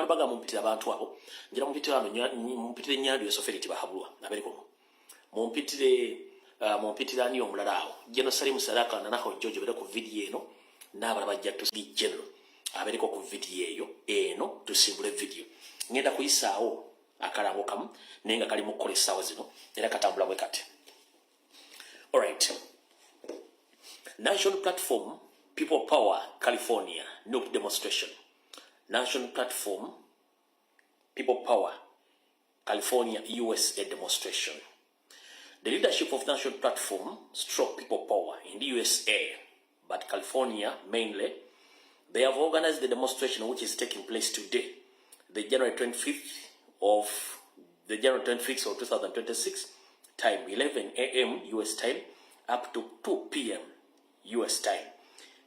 baga mumpitira abantu abo ngira mumpitira mumpitire nyando yosoferi bahabulwa aberiko mumpitira ni omulala awo General Salim Saraka na nako George bere ku video eno n'abala bajja tusi general aberiko ku video eyo eno tusimbule video ngenda kuyisaawo akalango kamu nenga kali mu kolesaawo zino era katambula bwe kati. All right. National Platform People Power California NUP demonstration. National Platform People Power California USA demonstration. The leadership of National Platform stroke People Power in the USA, but California mainly, they have organized the demonstration which is taking place today, the January 25th of 2026, time 11 a.m. US time up to 2 p.m. US time.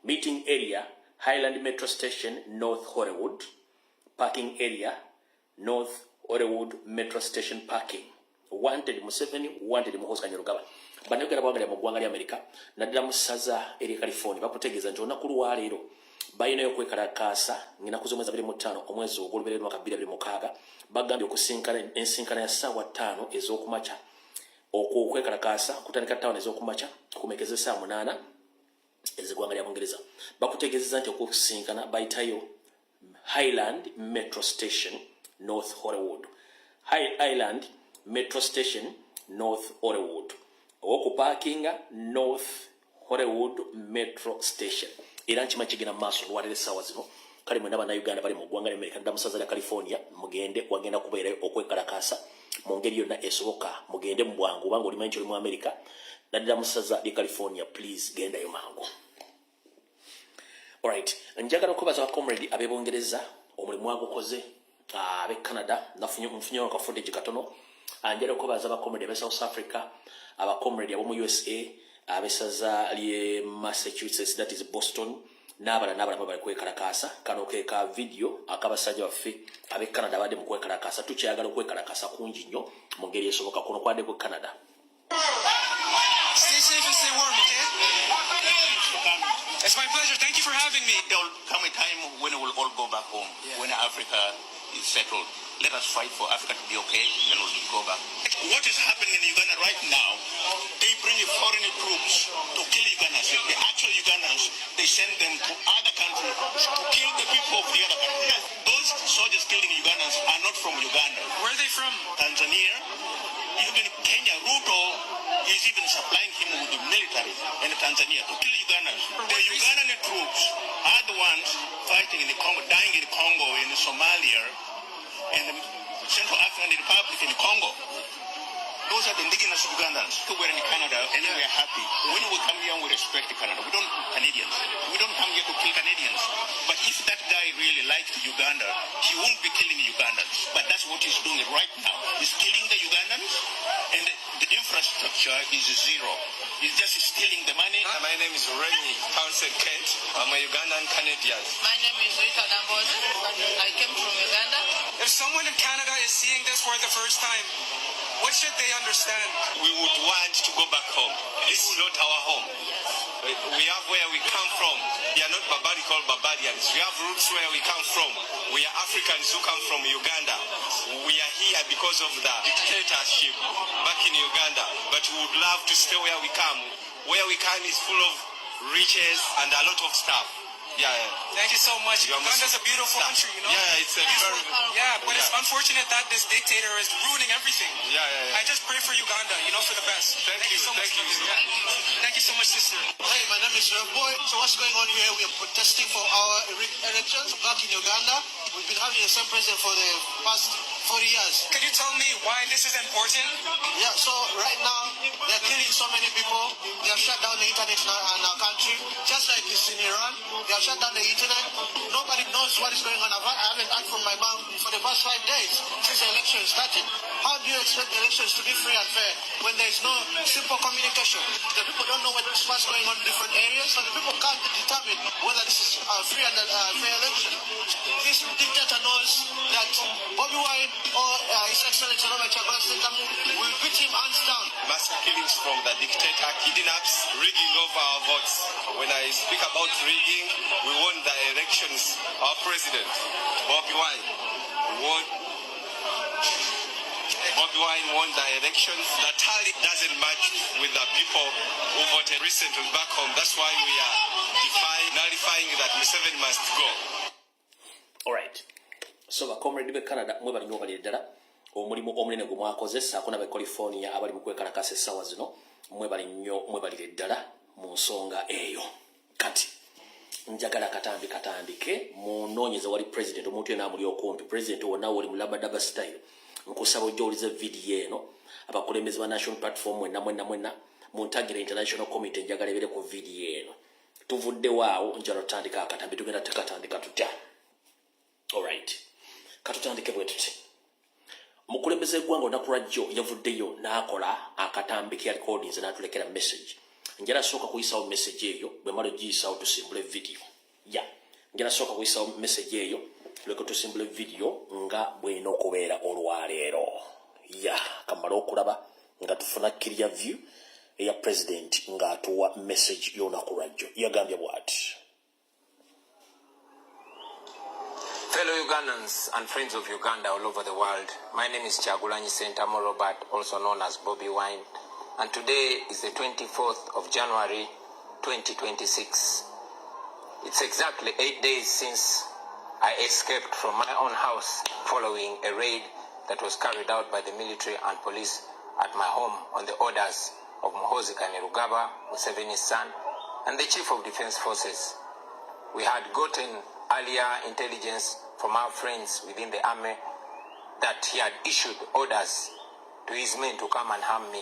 Meeting area, Highland Metro Station, North Hollywood. Parking area, North Hollywood Metro Station parking. Wanted Museveni, wanted Muhozi Kanyarugaba. Banegera bwagala mu ggwanga lya America, naddala mu ssaza eri California bakutegeeza nti olunaku lwa leero bayina okwekalakaasa ngina kuzomweza 25 omwezi ogw'oluberera mwaka 2026 bagambye okusinkana ensinkana ya ssaawa 5 ez'okumakya okwekalakaasa kutandika ttaano ez'okumakya kumekeze ssaawa 8 ez'eggwanga lya Bungereza. Bakutegeeza nti okusinkana bayitayo Highland Metro Station North Hollywood. Highland Metro Station North Hollywood. Okuparkinga North Hollywood Metro Station. Era nchima chigina maso lwalire sawa zino kali mwenda bana Uganda bali mu ggwanga lya America ndamusaza lya California mugende wagenda kubeera okwekalakasa mu ngeri yonna esoboka mugende mu bwangu bango limanyi mu America naddala musaza lya California please genda yo mangu. Alright, njagala okubaza comrade abebongereza omulimu agukoze abe Canada nafunyo ka footage katono anjala okubaza ba comrade abe South Africa aba comrade abo mu USA abesaza lye Massachusetts that is Boston nabala bali kwekalakasa kano keka video akabasajja baffe abe Canada bade mu kwekalakasa tukyagala okwekalakasa kungi nnyo mu ngeri esoboka kuno kwade ku Canada. Stay safe and stay warm, okay? It's my pleasure. Thank you for having me. There will come a time when we will all go back home, when Africa is settled. Let us fight for Africa to be okay, then we'll go back. What is happening in Uganda right now, they bring foreign troops to kill Ugandans. The actual Ugandans, they send them to other countries to kill the people of the other countries. Those soldiers killing Ugandans are not from Uganda. Where are they from? Tanzania, even Kenya. Ruto is even supplying him with the military in Tanzania to kill Ugandans. The Ugandan troops are the ones fighting in the Congo, dying in Congo, in Somalia, and the Central African Republic in Congo. Those are the indigenous Ugandans who were in Canada and we are happy. When we come here, we respect Canada. We don't Canadians. We don't come here to kill Canadians. But if that guy really liked Uganda, he won't be killing Ugandans. But that's what he's doing right now. He's killing the Ugandans and the infrastructure is zero. He's just stealing the money. My name is Rennie Townsend Kent. I'm a Ugandan Canadian. My name is Rita Dambozi. I came from Uganda. If someone in Canada is seeing this for the first time, what should they understand? We would want to go back home. This is not our home. We have where we come from. We are not barbarians. We have roots where we come from. We are Africans who come from Uganda. We are here because of the dictatorship back in Uganda. But we would love to stay where we come. Where we come is full of riches and a lot of stuff. Yeah. Thank you so much. Uganda's a beautiful country, you know? Yeah, it's a very... Yeah, but it's unfortunate that this dictator is ruining everything. Yeah. I just pray for Uganda, you know, for the best. Thank you so much. Thank you so much, sister. Hey, my name is Lumbuye. So what's going on here? We are protesting for our elections back in Uganda. We've been having the same president for the past 40 years. Can you tell me why this is important? Yeah, so right now, they're killing so many people. They have shut down the internet in our country, just like it's in Iran. They have shut down the internet. Nobody knows what is going on. I haven't heard from my mom for the past 5 days since the election started. How do you expect the elections to be free and fair when there is no simple communication? The people don't know what's going on in different areas, and the people can't determine whether this is a free and fair election. This dictator knows that Bobby Wine or His Excellency Robert Chagulanyi will beat him hands down. Mass killings from the dictator, kidnaps, rigging of our votes. When I speak about rigging, we won the elections. Our president, Bobby Wine, Bobi Wine won the elections. The tally doesn't match with the people who voted recently back home. That's why we are nullifying that Museveni must go. All right. So bakomredi be Canada mwe bali nyobali ddala omulimu omunene gwe mwakozesa akona be California abali mu kwekalakasa essaawa zino mwe bali ddala mu nsonga eyo. Kati njagala katandike munoonyeza wali president omuntu yena amuli okumpi president wonna wali mu labadaba style nkusaba ojjoliza video eno abakulembeze ba national platform mwenna muntagire international committee njagala ebere ku video eno tuvudde waawo njalo tandika akatambi tugenda tekatandika tutya. Alright, katutandike bwe tuti mukulembeze eggwanga olunaku lwajjo yavuddeyo n'akola akatambi ke recordings n'atulekera message. Njala soka kuyisawo message eyo bwe malo giyisawo tusimbule video njala soka kuyisawo message eyo tuleke tusimbule video nga bwena okubeera olwaleero kamala okulaba nga tufuna clear view eya president nga atuwa message y'olunaku lwajjo yagambye bw'ati. Fellow Ugandans and friends of Uganda all over the world, my name is Kyagulanyi Ssentamu Robert, also known as Bobi Wine, and today is the 24th of January 2026. It's exactly 8 days since I escaped from my own house following a raid that was carried out by the military and police at my home on the orders of Muhoozi Kainerugaba, Museveni's son, and the Chief of Defense Forces. We had gotten earlier intelligence from our friends within the army that he had issued orders to his men to come and harm me.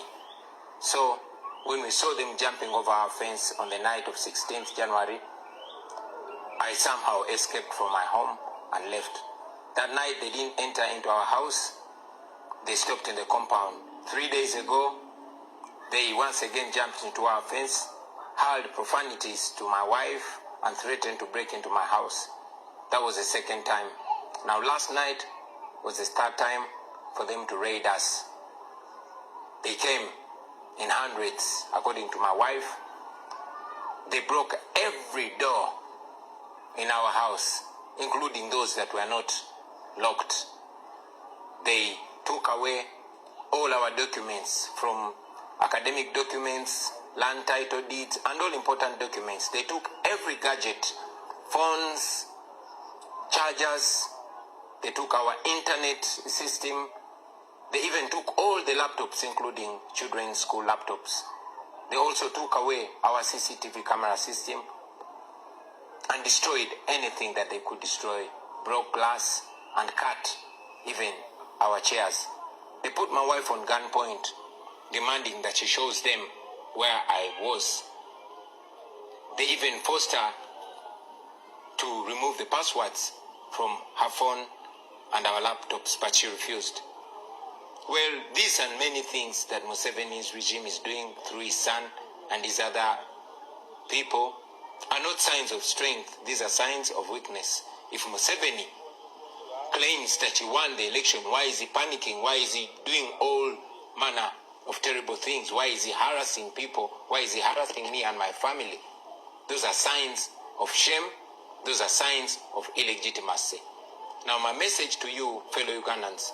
So when we saw them jumping over our fence on the night of 16th January, I somehow escaped from my home and left. That night they didn't enter into our house. They stopped in the compound. 3 days ago, they once again jumped into our fence, hurled profanities to my wife, and threatened to break into my house. That was the second time. Now last night was the third time for them to raid us. They came in hundreds, according to my wife. They broke every door in our house, including those that were not locked. They took away all our documents, from academic documents, land title deeds, and all important documents. They took every gadget, phones, chargers. They took our internet system. They even took all the laptops, including children's school laptops. They also took away our CCTV camera system and destroyed anything that they could destroy, broke glass and cut even our chairs. They put my wife on gunpoint, demanding that she shows them where I was. They even forced her to remove the passwords from her phone and our laptops, but she refused. Well, these and many things that Museveni's regime is doing through his son and his other people are not signs of strength. These are signs of weakness. If Museveni claims that he won the election, why is he panicking? Why is he doing all manner of terrible things? Why is he harassing people? Why is he harassing me and my family? Those are signs of shame. Those are signs of illegitimacy. Now, my message to you, fellow Ugandans,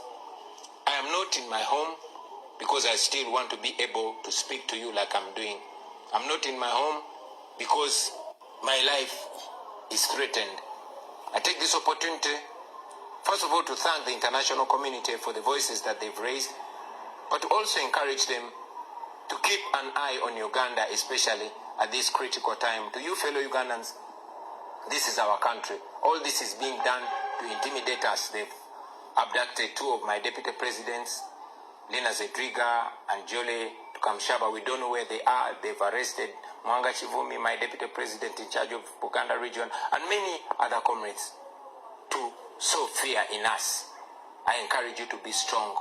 I am not in my home because I still want to be able to speak to you like I'm doing. I'm not in my home because my life is threatened. I take this opportunity, first of all, to thank the international community for the voices that they've raised, but to also encourage them to keep an eye on Uganda, especially at this critical time. To you, fellow Ugandans, this is our country. All this is being done to intimidate us. They've abducted two of my deputy presidents, Lina Zedriga and Jole Tukamshaba. We don't know where they are. They've arrested Mwanga Chivumi, my deputy president in charge of Buganda region, and many other comrades to sow fear in us. I encourage you to be strong,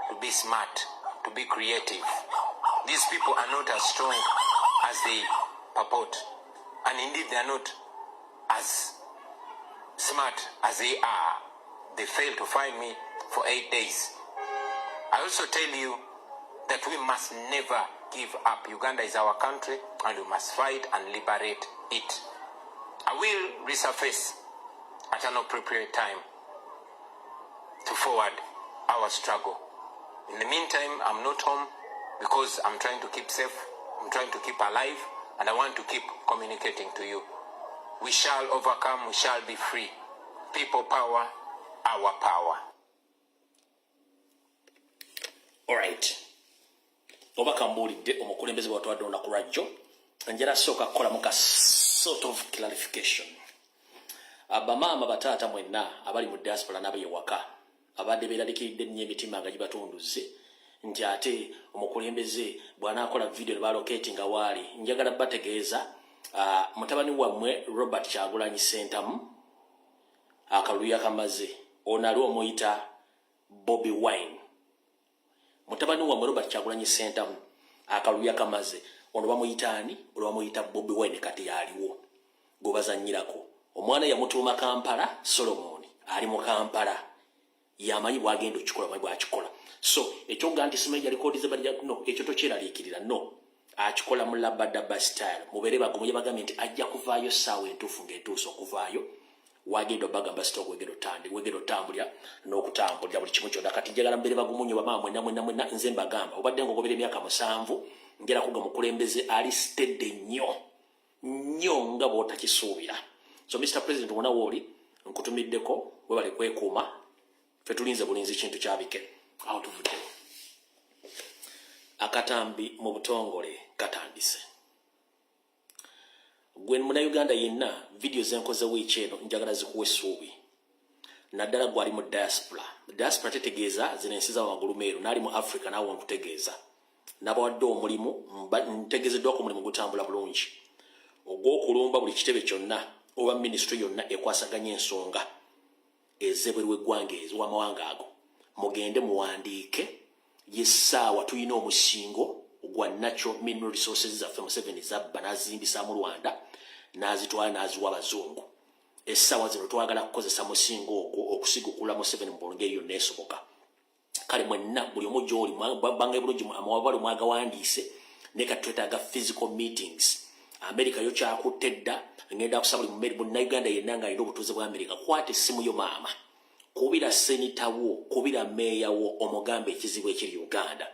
to be smart, to be creative. These people are not as strong as they purport, and indeed they are not as smart as they are. They failed to find me for 8 days. I also tell you that we must never give up. Uganda is our country, and we must fight and liberate it. I will resurface at an appropriate time to forward our struggle. In the meantime, I'm not home because I'm trying to keep safe, I'm trying to keep alive, and I want to keep communicating to you. We shall overcome, we shall be free. People power, our power. All right. Obaka mbulidde omukulembeze bw'atwadde olunaku lwajjo njala sooka kukola muka sort of clarification. Bamaama bataata mwenna abali mu diaspora n'abayewaka abadde beeraliikiridde nnyo emitima nga gibatunduze nti ate omukulembeze bw'anaakola video ne balocatinga waali njagala bategeeza mutabani wammwe Robert Kyagulanyi Ssentamu akalulu yakamaze ono ali omuyita Bobi Wine. Mutabani wammwe Robert Kyagulanyi Ssentamu akalulu yakamaze ono bamuyita ani? Ono bamuyita Bobi Wine kati yaliwo gobazannyirako. Omwana yamutuuma Kampala Solomon ali mu Kampala yamanyi bwagenda okikola manyi bwakikola. So ekyoga nti simanyi yalikodize bali no ekyo tokyeraliikirira no akikola mu labadaba style mubere bagumye bagambye nti ajja kuvaayo ssaawa entuufu ng'entuusa okuvaayo wagenda bagamba sitoka wegero tambulya n'okutambulira buli kimu kyonna kati njagala mbere bagumunyo bamaama mwenna nze mbagamba obadde ng'ogobera emyaka 7 njala kuga mukulembeze ali stedde nnyo nga bw'otakisuubira. So Mr. President wona wooli nkutumiddeko webale kwekuuma ffe tulinze bulinzi kintu kyabike awo tuvudde. Akatambi mu butongole katandise. Gwe Munnayuganda yenna video zenkoze wiiki eno njagala zikuwa essuubi. Naddala gwali mu diaspora. Diaspora tetegeeza zino ensi z'amagulu meeru n'ali mu Africa naawe nkutegeeza. Nabawadde omulimu ntegeezeddwako omulimu gutambula bulungi. Ogw'okulumba buli kitebe kyonna oba ministry yonna ekwasaganya ensonga ez'ebweru w'eggwanga w'amawanga ago. Mugende muwandiike yessaawa tulina omusingo gwa natural mineral resources zaffe Museveni zabba n'azimbisa mu Rwanda n'azitwala n'aziwa abazungu. Essaawa zino twagala kukozesa musingo ogwo okusigukula Museveni mu ngeri yonna esoboka. Kale mwenna buli omu gy'oli banga bulungi amawabalo mwagawandiise ne kati twetaaga physical meetings. America yo kyakutte dda ngenda kusaba buli mmeri Munnayuganda yenna ng'alina obutuuze bwa America kwata essimu yo maama kubira senita wo kubira meeya wo omugambe ekizibu ekiri Uganda.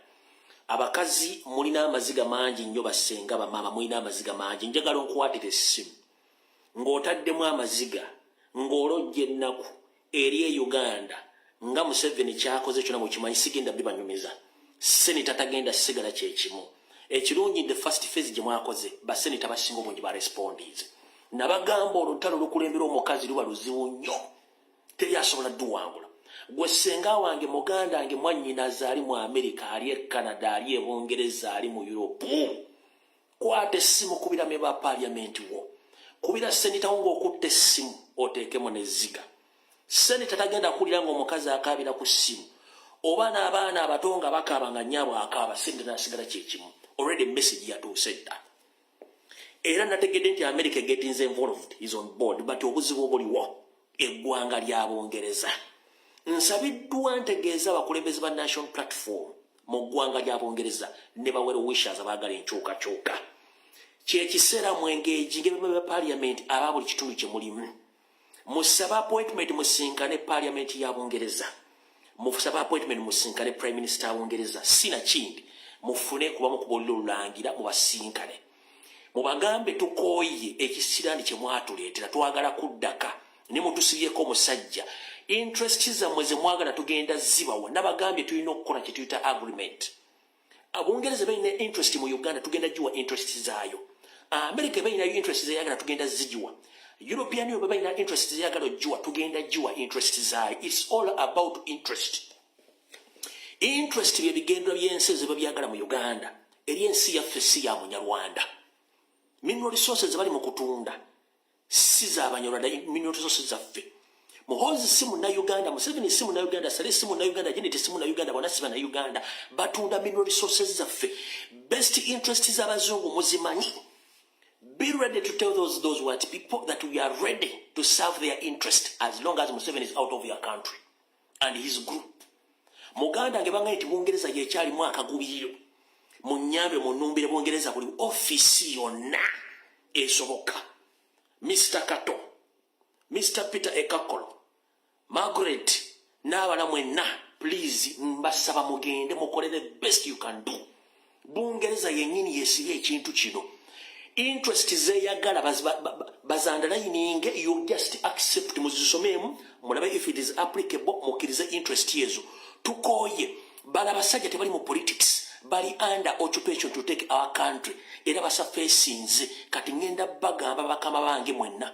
Abakazi mulina amaziga mangi nnyo basenga bamaama mulina amaziga mangi njagala nkuwatira essimu ng'otaddemu amaziga ng'olojja ennaku eri e Uganda nga Museveni kyakoze kyonna mukimanyi sigenda bibanyumiza senita tagenda sigala kyekimu. Ekirungi the first phase gye mwakoze basenita basinga obungi ba respondees nabagamba olutalo lukulembera omukazi luba luzibu nnyo teri asobola duwangula. Gwe ssenga wange muganda wange mwannyinaze ali mu America ali e Canada ali e Bungereza ali mu Europe kwata essimu kubira me ba parliament wo kubira senita wo ng'okutte essimu oteekemu n'ezziga. Senita tagenda kulira ng'omukazi akaabira ku ssimu oba n'abaana abato nga bakaaba nga nnyabwe akaaba senita n'asigala kyekimu. Already message yatuuse dda era nategedde nti America getting involved is on board but obuzibu obuliwo eggwanga lya Bungereza. Nsabiddwa ntegeeza abakulembeze ba national platform mu ggwanga lya Bungereza ne bawera wishers abaagala enkyukakyuka. Kyekiseera mu engage ng'ebimebe parliament aba buli kitundu kye mulimu. Musaba appointment musinkane parliament ya Bungereza. Musaba appointment musinkane prime minister wa Bungereza. Sina kindi mufune kuba mukubulira olulangira mubasinkane. Mubagambe tukooye ekisirani kye mwatuleetera twagala kuddaka ne mutusibyeko omusajja. Interest zammwe ze mwagala tugenda zibawa nabagambye tulina okukola kye tuyita agreement. Abungereza balina interest mu Uganda tugenda giwa interest zaayo. America balina interest zeyagala tugenda zigiwa. European Union balina interest zeyagala giwa tugenda giwa interest zaayo. It's all about interest. Interest bye bigendwa by'ensi ze babyagala mu Uganda eri ensi yaffe si ya Munyarwanda. Mineral resources bali mu kutunda si za Banyarwanda mineral resources zaffe. Muhozi si Munnayuganda, Museveni si Munnayuganda, Sale si Munnayuganda, Janet si Munnayuganda, bonna si Bannayuganda batunda mineral resources zaffe. Best interests z'abazungu muzimanyi. Be ready to tell those white people that we are ready to serve their interest as long as Museveni is out of your country and his group. Muganda ngebanga nti Bungereza yekyali mwaka gubiro munyambe munumbire Bungereza buli office yonna esoboka. Mr. Kato, Mr. Peter Ekakolo, Margaret n'abala mwenna please mbasaba mugende mukolere best you can do. Bungereza yennyini yesibye ekintu kino. Interest zeyagala bazandalayininge, you just accept muzisomemu mulabe if it is applicable mukirize interest yezo. Tukoye bala basajja tebali mu politics bali under occupation to take our country era basa facings kati ngenda bagamba bakama bange mwenna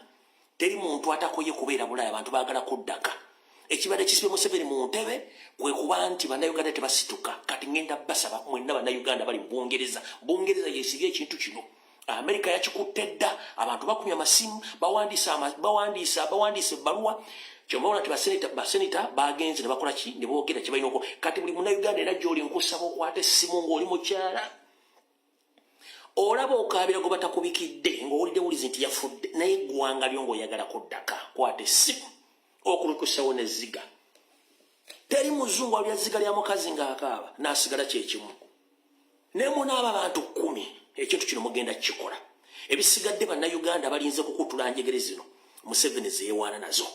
teri muntu atakoye kubeera bulaya abantu bagala kuddaka ekibadde kisibe Museveni mu ntebe kwe kuba nti bannayuganda tebasituka kati ngenda basaba mwenna bannayuganda bali mu Bungereza yesibye ekintu kino. Amerika yakikutte dda abantu bakumya amasimu bawandiisa ebbaluwa kyomawona ti basenita bagenze ne bakola ki ne boogera kye balina kati buli munnayuganda era gy'oli nkusaba okwata essimu ng'oli mukyala olaba okaabira gwe batakubikidde ng'owulidde wulizi nti yafudde naye eggwanga lyo ng'oyagala kuddaka kwata essimu okulukusawo n'ezziga. Teri muzungu alya zziga lya mukazi ng'akaaba n'asigala kyekimu ne munaaba abantu 10 ekintu kino mugenda kikola. Ebisigadde bannayuganda balinze kukutula njegere zino Museveni zeewaana nazo.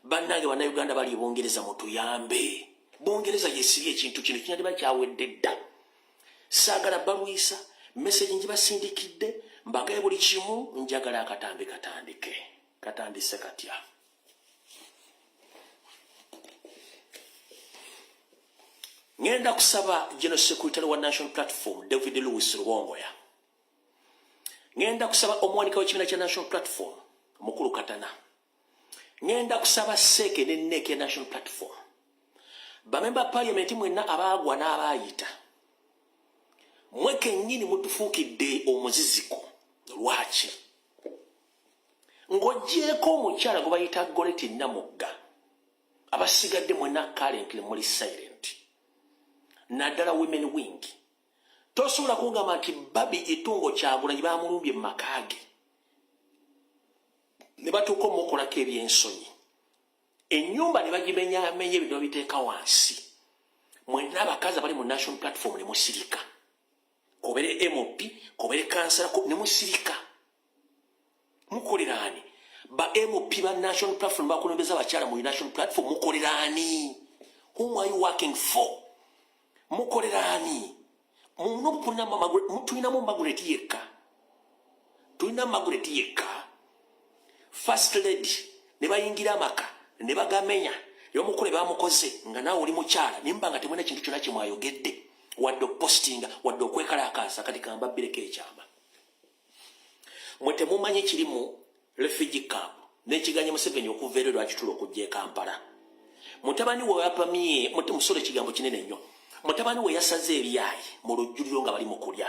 Bannange bannayuganda bali Bungereza mutuyambe. Bungereza yesibye ekintu kino kinyadiba kyawedde dda. Saagala balwisa message njibasindikidde mbagaye buli kimu njagala akatambi katandise katya. Ngenda kusaba General Secretary wa National Platform David Lewis Luwongoya. Ngenda kusaba omwanika w'ekibiina kya National Platform Mukulu Katana. Ngenda kusaba Seke n'Enneke National Platform. Bamemba Parliament mwenna abaagwa n'abaayita. Mwe kennyini mutufuukidde omuziziko. Lwaki? Ng'oggyeko omukyala gwe bayita Goreti Namugga. Abasigadde mwenna currently muli silent. Naddala women wing. Tosobola kungamba nti Babi Itungo Kyagulanyi bamulumbye mu maka ge ne batuuka omukolako ebyensonyi. Ennyumba ne bagimenyaamenya ebintu babiteeka wansi. Mwenna abakazi abali mu National Platform ne musirika. Kobere MOP, kobere kansala ne musirika. Mukoleraani? Ba MOP ba National Platform bakulembeza abakyala mu National Platform mukoleraani? Whom are you working for? Mukoleraani? Tulinamu Margaret yekka. Tulina Margaret yekka. First lady ne bayingira amaka ne bagamenya y'omukole bamukoze nga naawe oli mukyala nimba nga temwena kintu kyonna kyemwayogedde wadde opostinga wadde okwekalakaasa kati kambabbireko ekyama. Mwe temumanyi kirimu refugee camp n'ekiganya Museveni okuva ero lwakitula okujja e Kampala. Mutabani we yapamye musolo ekigambo kinene nnyo. Mutabani we yasaze ebyayi mu lujjuliro nga bali mu kulya.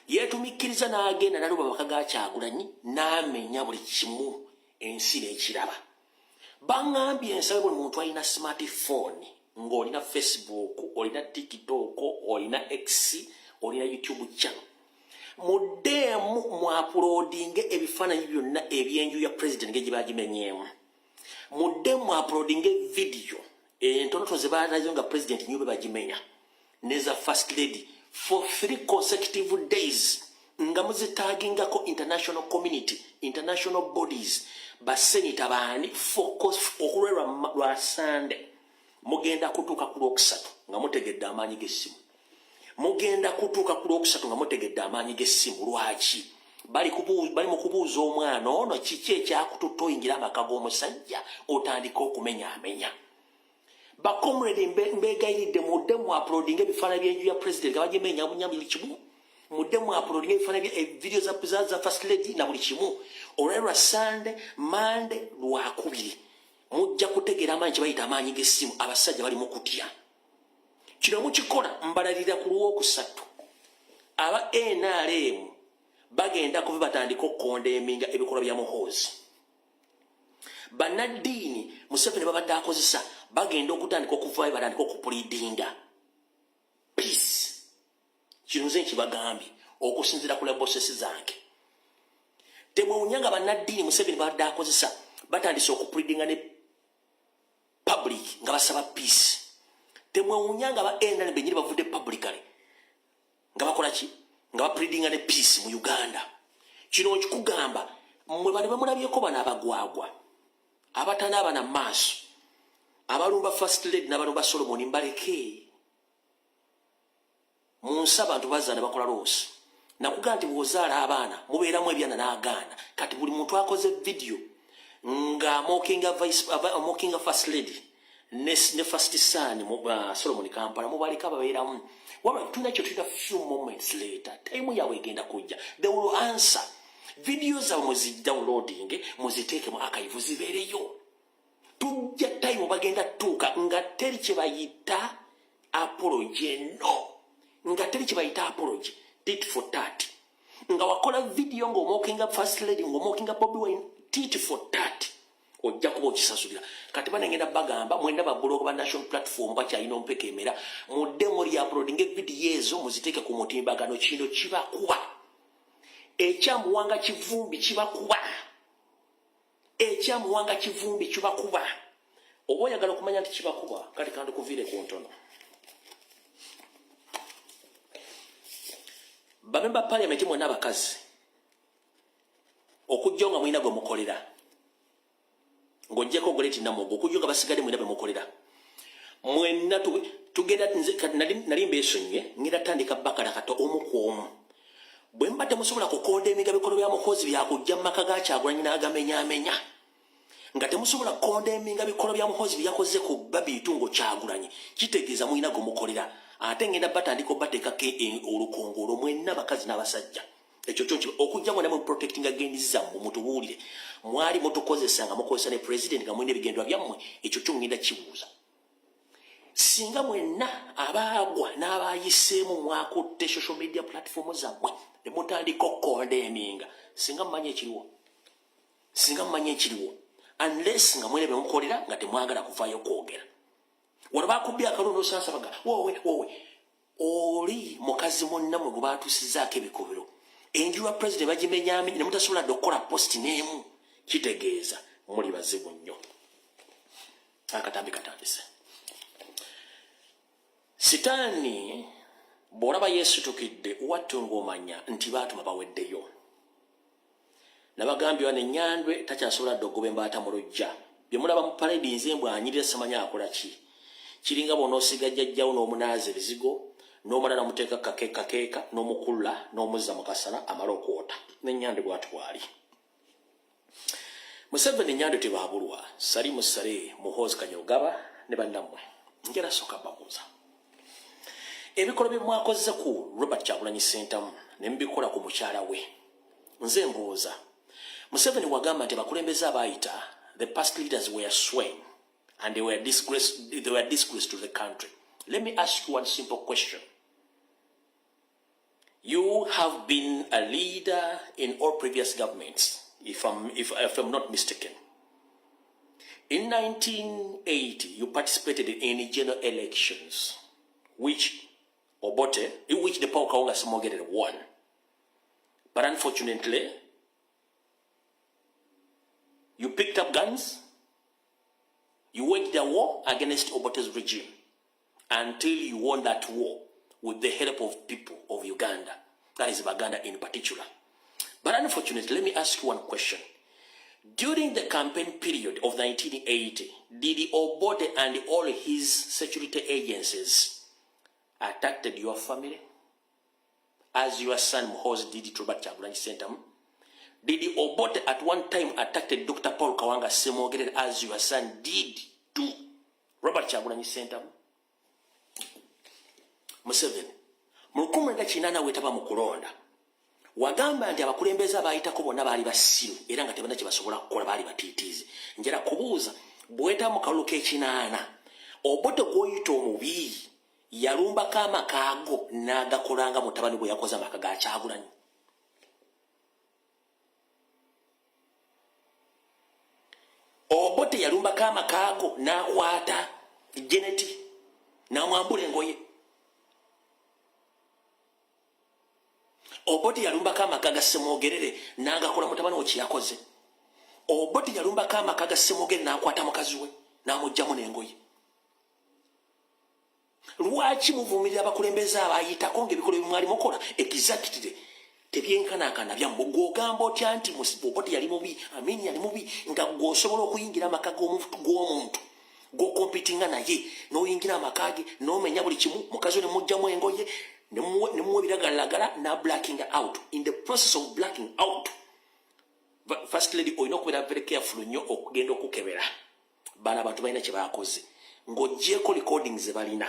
Yeetumikkiriza n'agenda naluba baka ga Kyagulanyi n'amenya buli kimu ensi n'ekiraba. Baŋŋambye ensabe buli muntu alina smartphone ng'olina Facebook, olina TikTok, olina X, olina YouTube channel. Muddemu mu uploadinge ebifaananyi byonna ebyenju ya president ng'egye bagimenyeemu. Muddemu mu uploadinge video entonotono ze baalayo nga president nyube bagimenya neza first lady for 3 consecutive days nga muzitagingako international community, international bodies, basenita baani focus okulwerwa lwa Sunday. Mugenda kutuuka ku Lwokusatu nga mutegedde amaanyi g'essimu. Mugenda kutuuka ku Lwokusatu nga mutegedde amaanyi g'essimu. Lwaki? Bali mu kubuuza omwana ono kiki ekyakututa oyingira amaka g'omusajja otandika okumenyaamenya. Bakomrede mbegayiridde mudde mu uploading ebifaananyi by'enju ya president nga bagimenya buli kimu. Mudde mu uploading ebifaananyi video za first lady na buli kimu. Olwalwa Sunday, Monday, Lwakubiri. Mujja kutegeera amaanyi kye bayita amaanyi g'essimu abasajja bali mu kutya. Kino mukikola mbalalira ku Lwokusatu. Aba NRM bagenda kuva batandika okukondeminga ebikolwa bya Muhoozi. Bannaddiini Museveni babadde akozesa bagenda okutandika okuvaayo batandika okupulidinga peace. Kino nze nkibagambye okusinziira ku labosesi zange. Temwewunya nga bannaddiini Museveni babadde akozesa batandise okupulidinga ne public nga basaba peace. Temwewunya nga ba NRM benyini bavudde publicly nga bakola ki? Nga bapulidinga ne peace mu Uganda. Kino nkikugamba mmwe bali bamulabyeko bano abagwagwa abatanaaba na maaso abalumba first lady n'abalumba Solomon mbaleke munsi abantu bazaana bakola loosi nakugaa nti bw'ozaala abaana mubeeramu ebyana n'agaana kati buli muntu akoze video ng'amookinga first lady ne first son Solomon Kampala mubaleka babeeramu wabula tulina kyo tulina few moments later time yawe egenda kujja they will answer videos zaabwe muzidownloading muziteeke mu archive zibeereyo tujja time bagenda tuuka nga teri kye bayita apology no nga teri kye bayita apology tit for tat nga wakola video ng'omookinga first lady ng'omookinga Bobi Wine tit for tat ojja kuba okisasulira kati banengenda bagamba mwenda babbulooka ba national platform bakyalina ompeka emera mudde muri uploading video ezo muziteeke ku mutimbagano kino kibakuba ekyamuwanga kivumbi kibakuba ekyamuwanga kivumbi kibakuba oba oyagala okumanya nti kibakuba kati kandi kuviire ku ntono bamemba parliament mwena abakazi okujja nga mwina gwe mukolera ng'ojjeko goleti namugo okujja nga basigadde mwina bwe mukolera mwenna tugenda nali mbeesonye ngenda tandika bakala kato omu ku omu bwe mba temusobola kukonda emigabikolo bya mukozi byakujja mu maka ga Kyagulanyi n'agamenyaamenya nga temusobola kukonda emigabikolo bya mukozi byakoze ku babiitungo Kyagulanyi kitegeeza mwina gwe mukolera ate ngenda batandika obateekako olukongoolo mwenna bakazi n'abasajja ekyo kyo okujja mwena mu protecting against zammwe mutubuulire mwali mutukozesa nga mukozesa ne president nga mwina ebigendwa byammwe ekyo kyo ngenda kibuuza singa mwenna abaagwa n'abayiseemu mwakutte social media platform zammwe ne mutandika okukonda eminga singa mumanye ekiriwo unless nga mwene bemukolera nga temwagala kuvaayo kwogera wano baakubye akalulu n'osansabaga wowe oli mukazi munnammwe gwe baatuusizaako ebikobero enju ya president bagimenyaamenya ne mutasobola dde okukola posti n'emu kitegeeza muli bazibu nnyo akatambi katandise sitaani bw'olaba yeesitukidde watte ng'omanya nti baatuma baweddeyo nabagambye wane Nyandwe takyasobola dde okugoba embaata mu lujja bye mulaba mu parade nze mbwanyirira samanya akola ki kiringa bw'onoosiga jjajjawo n'omunaaza ebizigo n'omala namuteeka kakeeka n'omukulla n'omuzza mu kasana amala okwota ne Nyandwe bw'ati bwali Museveni Nyandwe tebaabulwa Salimu Sale Muhoozi Kanyarugaba ne bannammwe njala sooka babuuza ebikolo bye mwakozesa ku Robert Kyagulanyi Ssentamu ne mbikola ku mukyala we nze mbuuza Museveni wagamba nti abakulembeze abaayita the past leaders were swaying and they were disgraced to the country. Let me ask you one simple question. You have been a leader in all previous governments, if I'm not mistaken. In 1980, you participated in general elections, which the Paul Kaonga Smogere won. But unfortunately, you picked up guns, you waged a war against Obote's regime until you won that war with the help of people of Uganda, that is Baganda in particular. But unfortunately, let me ask you one question. During the campaign period of 1980, did Obote and all his security agencies attacked your family? As your son Muhoozi did to Robert Kyagulanyi Ssentamu? Did Obote at one time attack Dr. Paul Kawanga Semogere as your son did to Robert Kyagulanyi Ssentamu? Museveni, mu 1998 wetaba mu kulonda wagamba nti abakulembeze abaayitako bonna baali basiru era nga tebana kye basobola kukola baali batiitiizi. Njala kubuuza bweta mu kalulu k'ekinaana Obote gw'oyita omubi yalumbako amaka ago n'agakolanga mutabani bwe yakoze amaka ga Kyagulanyi? Obote yalumbako amaka ago n'akwata Jeneti n'amwambula engoye? Obote yalumbako amaka ga Semogerere n'agakola mutabani we kye yakoze? Obote yalumbako amaka ga Semogere n'akwata mukazi we n'amugyamu n'engoye? Lwaki muvumirira abakulembeze abaayitako ng'ebikolo bimwali mukola exactly tebyenkanankana byammwe? Gw'ogamba otya nti Obote yali mubi, Amini yali mubi, nga gw'osobola okuyingira amaka g'omuntu go competinga naye noyingira amakage nomenya buli kimu mukazi ne mujjamu engoye ne muwe biragalagala na blacking out. In the process of blacking out, first lady oyina okubeera very careful nnyo okugenda okukebera bana abantu balina kye bakoze ng'oggyeko recordings ze balina.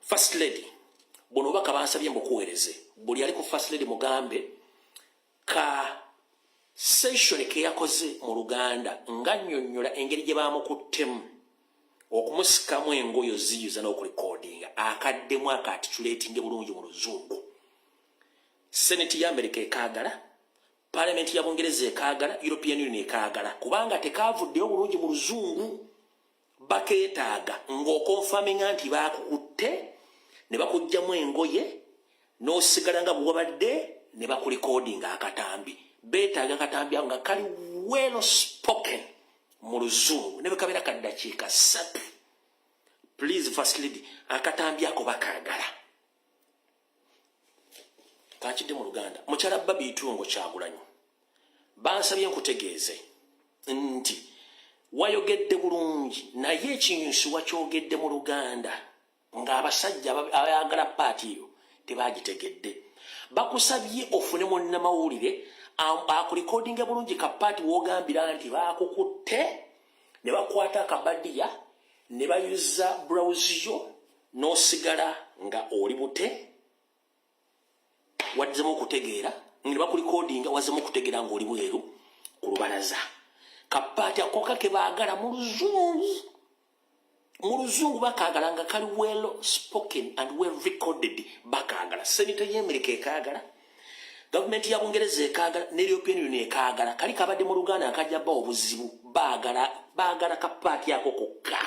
First lady bono baka bansabye mbukuweereze buli ali ku first lady mugambe ka session ke yakoze mu Luganda nga nnyonnyola engeri gye baamukuttemu okumusikamu engoyo ziyuza n'okurecordinga akaddemu akatitulatinge bulungi mu Luzungu. Senate ya America ekaagala, Parliament ya Bungereza ekaagala, European Union ekaagala kubanga tekavuddeyo bulungi mu Luzungu. Bakeetaaga ng'okonfaminga nti baakukutte ne bakugjamu engoye n'osigala nga bw'obadde ne bakurecordinga akatambi. Beetaaga akatambi nga kali well spoken mu Luzungu ne bwe kabeera ka ddakiika 3. Please first lady akatambi ako bakaagala. Kakidde mu Luganda mukyala Babi Itungo Kyagulanyi bansabye nkutegeeze nti wayogedde bulungi naye ekinyusi wakyogedde mu Luganda ng'abasajja abayagala paati eyo tebagitegedde. Bakusabye ofune munnamawulire akulikodinga bulungi ka paati w'ogambira nti baakukutte ne bakwata akabadiya ne bayuza browse yo n'osigala nga oli bute waddizemu okutegeera ne bakulikodinga wazzemu okutegeera ng'oli bweru ku lubalaza. Kapaati akoka ke baagala mu Luzungu bakaagala nga kali well spoken and well recorded bakaagala. Senate y'Amerika ekaagala, government ya Bungereza ekaagala, ne European Union ekaagala. Kali kabadde mu Luganda akajja ba obuzibu baagala kapaati ako kokka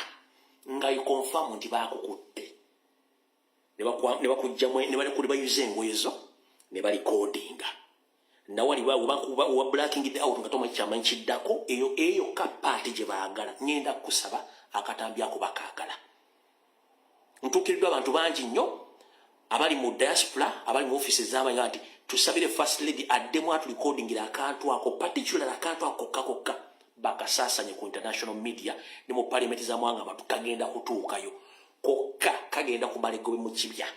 nga you confirm nti baakukutte ne bakujjamu ne bali bayuza engoye zo ne balicordinga. Na wali wa blacking it out nga toma chamanyi kiddako eyo kapaati gye baagala. Ngenda kusaba akatambi ako bakaagala. Ntuukiridwa abantu bangi nnyo abali mu diaspora abali mu offices z'amanyi nti tusabire first lady addemu atulikodingira akantu ako particular akantu ako kokka bakasaasanye ku international media ne mu parliament z'amawanga abantu kagenda kutuukayo kokka kagenda kumala egobe mu kibya.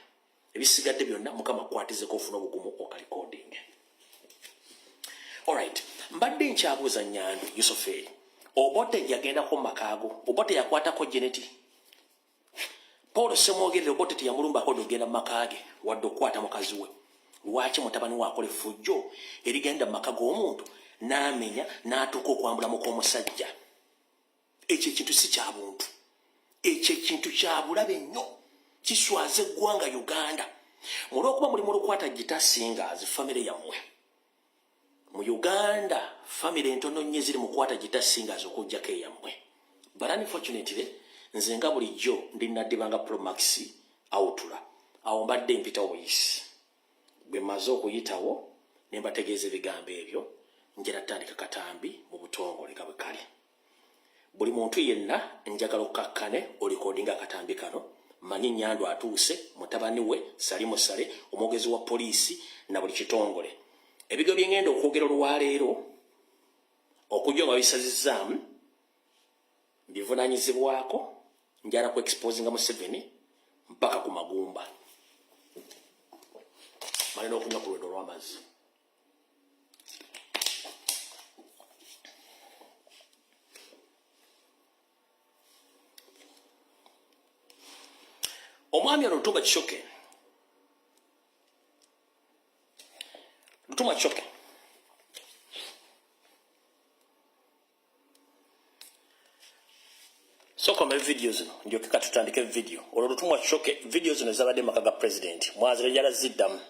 Ebisigadde byonna Mukama kwatizeko ofuna obugumu okalikodinge. Alright, mbadde nkyabuuza Nyandu Yusufe Obote yagenda ku makaago, Obote yakwatako Jeneti. Paul Semwogerere Obote teyamulumbako dogenda mu makaage wadde okukwata mukazi we. Lwaki mutabani waakole fujjo erigenda mu maka g'omuntu n'amenya n'atuuka okwambulamu k'omusajja? Ekyo ekintu si kya buntu, ekyo ekintu kya bulabe nnyo, kiswaza eggwanga Uganda. Mulw'okuba muli mu lukwata gita singers family yammwe mu Uganda, family entono nnyo ziri mu kwata gita singers okujjako eyammwe. But unfortunately nze nga bulijjo ndi naddibanga Promax awutula awo mbadde mpita obuyisi bwe maze okuyitawo ne mbategeeza ebigambo ebyo njera ttandika katambi mu butongole nga bwe kali. Buli muntu yenna njagala okukakkane olikodinga akatambi kano manyi Nyandu atuuse mutabani we Salimu Sale omwogezi wa poliisi na buli kitongole. Ebigo byengenda okwogera olwaleero okujja nga bisazizaamu bivunaanyizibwako njala ku exposinga Museveni mpaka ku magumba malina okunywa ku lwendo lw'amazzi. Omwami ono Lutumba Kishoke soko me video zino ndio kika tutandike video olwo Lutumba Kishoke video zino zabadde maka ga president mwazire yala ziddamu.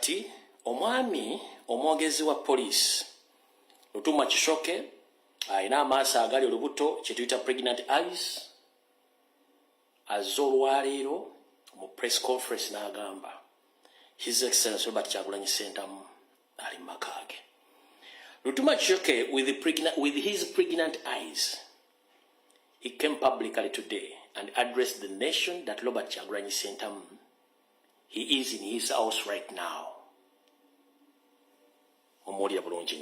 kati omwami omwogezi wa poliisi Lutuma Kishoke alina amaaso agali olubuto kye tuyita pregnant eyes azze olwaleero mu press conference n'agamba His Excellency Robert Kyagulanyi Ssentamu ali mu maka ge. Lutuma Kishoke with his pregnant eyes, he came publicly today and addressed the nation that Robert Kyagulanyi Ssentamu, he is in his house right now. Omuli bulungi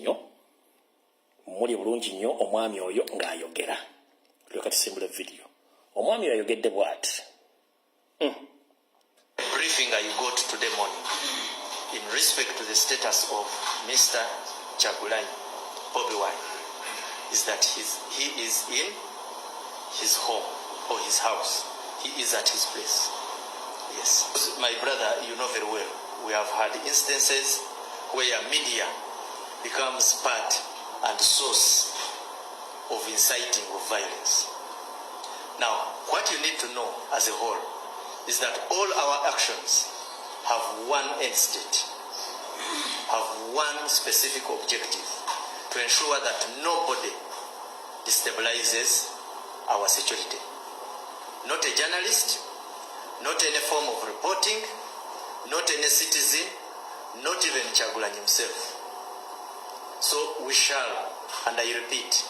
nnyo omwami oyo ng'ayogera. Leka tusimbule video. Omwami oyo ayogedde bw'ati. Briefing I got today morning in respect to the status of Mr. Kyagulanyi Bobi Wine is that he is in his home or his house. He is at his place. Yes. My brother, you know very well, we have had instances where media becomes part and source of inciting of violence. Now, what you need to know as a whole is that all our actions have one end state, have one specific objective, to ensure that nobody destabilizes our security. Not a journalist, not any form of reporting, not any citizen, not even Kyagulanyi himself. So we shall, and I repeat,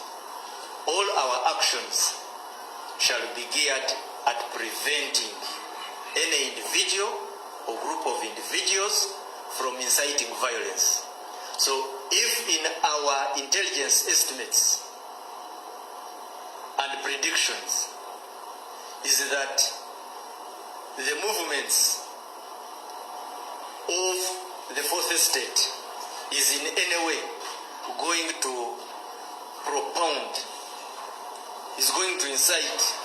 all our actions shall be geared at preventing any individual or group of individuals from inciting violence. So if in our intelligence estimates and predictions is that the movements of the fourth estate is in any way going to propound, is going to incite,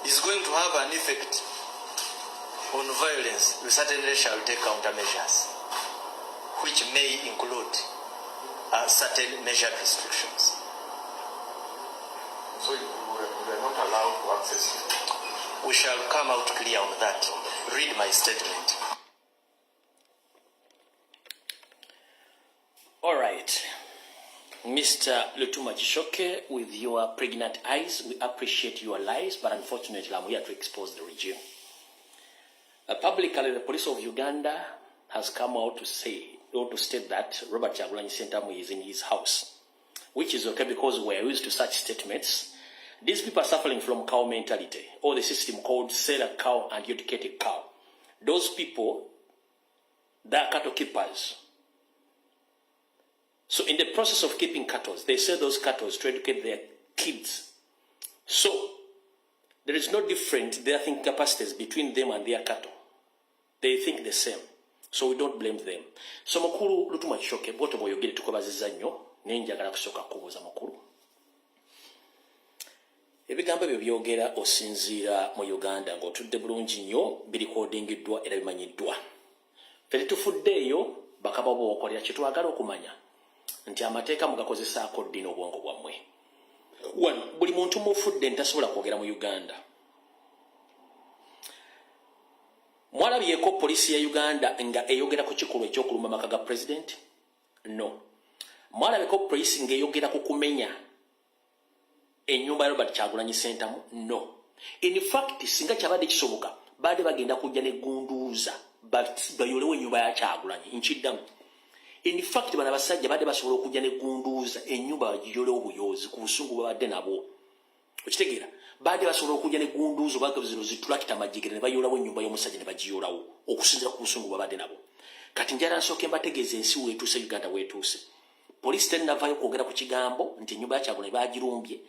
is going to have an effect on violence, we certainly shall take countermeasures, which may include certain measured restrictions. So we are not allowed to access it. We shall come out clear on that. Read my statement. All right. Mr. Lutuma Kishoke, with your pregnant eyes, we appreciate your lies, but unfortunately I'm here to expose the regime. Publicly, the police of Uganda has come out to say, or to state that Robert Kyagulanyi Ssentamu is in his house, which is okay because we are used to such statements. These people are suffering from cow mentality, or the system called sell a cow and educate a cow. Those people, they are cattle keepers. So in the process of keeping cattle, they sell those cattle to educate their kids. So there is no different, their thinking capacities between them and their cattle. They think the same. So we don't blame them. So mukulu Lutuma Kishoke, bwoto bwoyogere tukubaziza nnyo, nenjagala kusooka kubuuza mukulu. Ebigambo ebyo byogera osinziira mu Uganda ng'otudde bulungi nnyo birikodingiddwa era bimanyiddwa. Ffe tetufuddeeyo bakaba bookolera kye twagala okumanya nti amateeka mugakozesaako ddi n'obwongo bwammwe. Buli muntu mufudde ntasobola kwogera mu Uganda. Mwalabyeko poliisi ya Uganda nga eyogera ku kikolwa ekyokulumba amaka ga president? No. Mwalabyeko poliisi ng'eyogera ku kumenya ennyumba ya Robert Kyagulanyi Ssentamu? No. In fact, singa kyabadde kisoboka baadde bagenda kujja ne gunduuza bayolewo ennyumba ya Kyagulanyi. Nkiddamu. In fact, bano abasajja baadde basobola okujja ne gunduuza ennyumba bagiyolewo obuyoozi ku busungu babadde nabwo. Okitegeera? Baadde basobola okujja ne gunduuza oba zino zitulakita amajjigere ne bayolawo ennyumba y'omusajja ne bagiyolawo okusinziira ku busungu babadde nabo. Kati njala nsooke mbategeeza ensi weetuuse, Uganda weetuuse. Poliisi tennavaayo kwogera ku kigambo nti ennyumba ya Kyagulanyi baagirumbye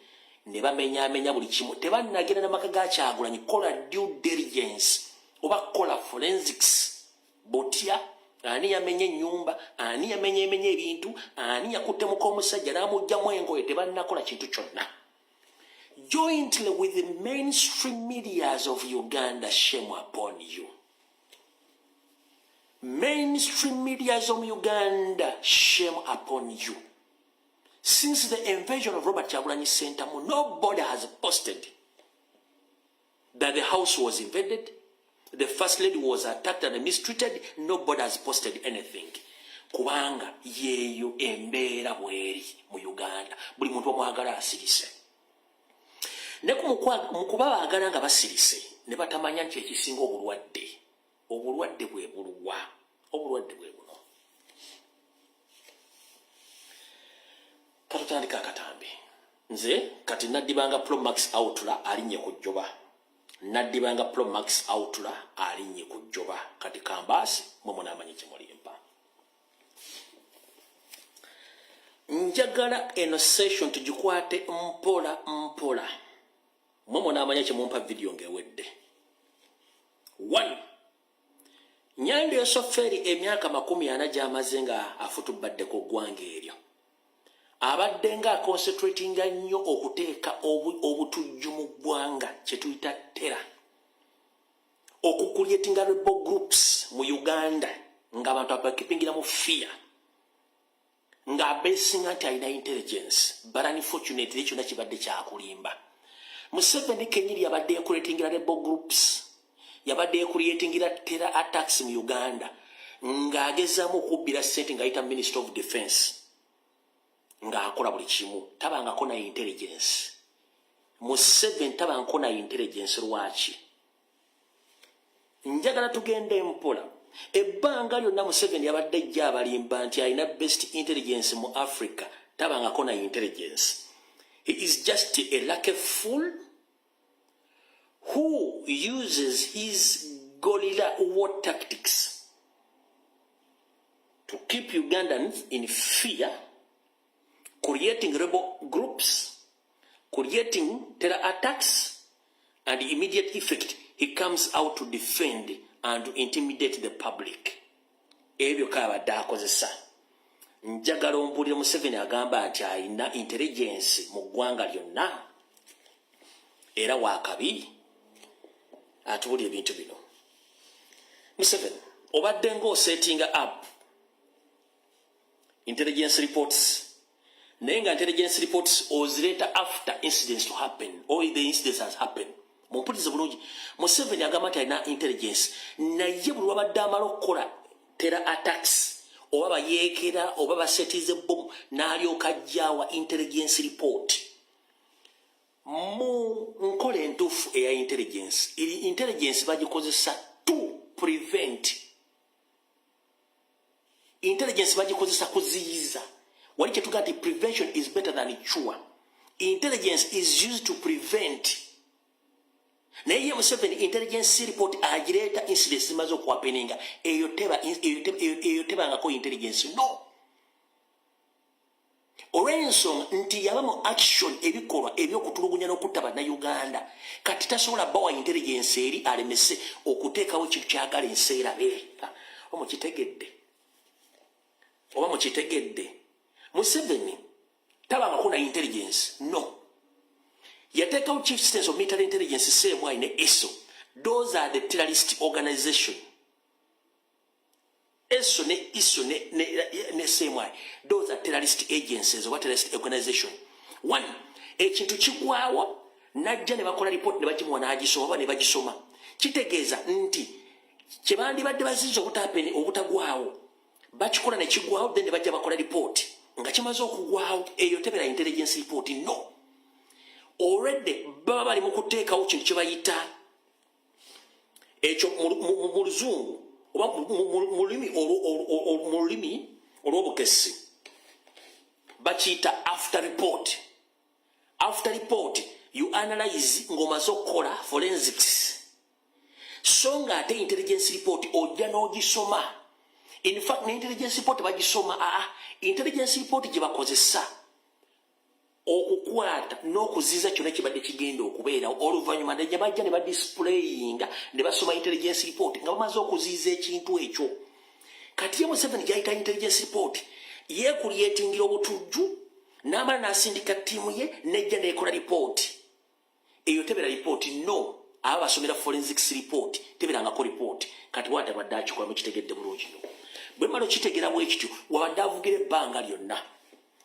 ne bamenyaamenya buli kimu. Tebannagenda n'amaka ga Kyagulanyi kola due diligence oba kola forensics. Botya ani yamenya ennyumba, ani yamenya ebintu, ani yakutemuka omusajja n'amuggyamu engoye, tebannakola kintu kyonna. Jointly with the mainstream medias of Uganda, shame upon you. Mainstream medias of Uganda, shame upon you. Since the invasion of Robert Kyagulanyi Ssentamu, nobody has posted that the house was invaded, The First Lady was attacked and mistreated. Nobody has posted anything. Kubanga yeyo embeera bweri mu Uganda. Buli muntu omwagala asirise. Ne mukuba baagala nga basirise ne batamanya nti ekisinga obulwadde. Obulwadde bwe buluwa. Obulwadde bwe buno. Katutandika akatambi. Nze kati naddibanga Pro Max Outla alinnye ku jjoba. Naddibanga Pro Max Outla alinnye ku jjoba. Kati kambaasi mwe munaamanyi kimulimpa. Njagala eno session tugikwate mpola mpola. Mwe munaamanyi kimumpa video ng'ewedde. 1. Nyandi Yosoferi emyaka 40 gy'amaze nga afutubadde ku ggwanga eryo. Abadde nga concentratinga nnyo okuteeka obutujju mu ggwanga kye tuyita tera. Okukulyetinga rebel groups mu Uganda ng'abantu abakipingira mu fear. Ng'abeesinga nti alina intelligence. But unfortunately kyonna kibadde kyakulimba. Museveni kenyiri yabadde yakuletingira rebel groups. Yabadde yakuletingira terror attacks mu Uganda. Ng'agezaamu okubbira ssente ng'ayita Minister of Defense. Ng'akola buli kimu. Tabangako na intelligence. Museveni tabangako na intelligence lwaki. Njagala tugende mpola. Ebbanga lyonna Museveni yabadde ajja abalimba nti alina best intelligence mu Africa. Tabangako na intelligence. He is just a lucky fool who uses his guerrilla war tactics to keep Ugandans in fear, creating rebel groups, creating terror attacks, and the immediate effect, he comes out to defend and to intimidate the public. Ebyo kabadde akozesa. Njagala ompulire Museveni agamba nti alina intelligence mu ggwanga lyonna. Era waakabi atubulya ebintu bino. Museveni obadde ng'osettinga up intelligence reports. Naye nga intelligence reports ozireeta after incidents to happen or the incidents has happened. Mumpulize bulungi. Museveni agamba nti alina intelligence. Naye buli wabadde amala okukola terror attacks oba bayeekera oba basetize bomu n'alyoka ajjaawa intelligence report. Mu nkola entuufu eya intelligence. Intelligence bagikozesa to prevent. Intelligence bagikozesa kuziyiza. Wali kye tugaa nti prevention is better than cure. Intelligence is used to prevent. Naye ye Museveni intelligence report agireeta incidents zimaze okuwapeninga. Eyo tebangako intelligence. No. Olw'ensonga nti yaba mu action ebikolwa ebyokutulugunya n'okutta bannayuganda. Kati tasobola bawa intelligence eri alemese okuteekawo ekintu kyagala ensi erabe. Oba mukitegedde. Museveni tabangako na intelligence. No. Yateekawo chief stance of military intelligence CMI ne ESO. Those are the terrorist organization. ESO ne ISO ne CMI. Those are terrorist agencies or terrorist organization. 1. Ekintu kigwawo najja ne bakola report ne bagimuwa n'agisoma ne bagisoma. Kitegeeza nti kye bandibadde bazizo obutagwawo. Bakikola ne kigwawo then ne bajja bakola report. Nga kimaze okugwawo eyo tebera intelligence report. No. Already baba bali mu kuteekawo kintu kye bayita ekyo mu luzungu oba mu lulimi olw'obukessi bakiyita after report. After report you analyze ng'omaze okukola forensics. So ng'ate intelligence report ojja n'ogisoma. In fact ne intelligence report bagisoma. Intelligence report gye bakozesa okukwata n'okuziza kyonna kibadde kigenda okubeera oluvannyuma ne bajja ne badisplayinga ne basoma intelligence report nga bamaze okuziiza ekintu ekyo. Kati ye Museveni gyayita intelligence report yeekulyetingira obutujju n'amala n'asindika ttiimu ye nejja n'ekola report. Eyo tebera report. No. Aba basomera forensics report teberangako report. Kati wate badde akikola mukitegedde bulungi no. Bwe mala okitegera bwekityo wabadde avugira ebbanga lyonna.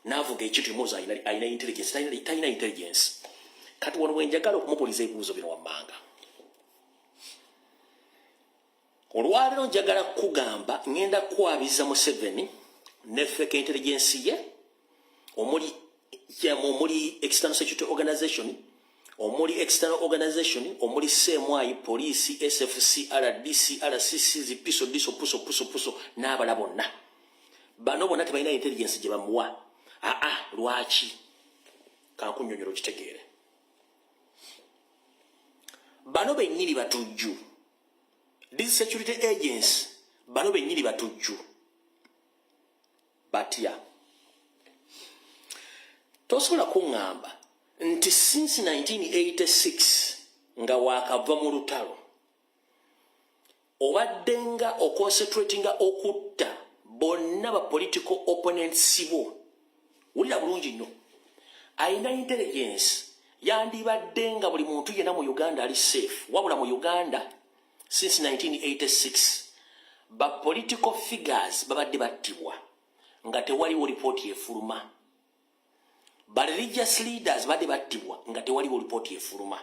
Navuga ekintu muza ayina intelligence tayina intelligence. Kati wano wenjagala okumubuliza ebibuuzo bino wammanga. olwaleero njagala kugamba ngenda kwabiza Museveni ne fake intelligence ye omuli external security organization omuli external organization omuli CMI police SFC RDC RCC zipiso diso puso n'abala bonna bano bonna tebalina intelligence gye bamuwa lwaki kankunyonyolo kitegeere bano bennyini batujju these security agents bano bennyini batujju batya tosobola kuŋŋamba nti since 1986 nga wakava mu lutalo obadde nga oconcentratinga okutta bonna ba political opponents bo wulira bulungi nnyo ayina intelligence yandibadde nga buli muntu yenna mu Uganda ali safe wabula mu Uganda since 1986 ba political figures babadde battibwa nga tewaliwo report yefuluma ba religious leaders badde battibwa nga tewaliwo report yefuluma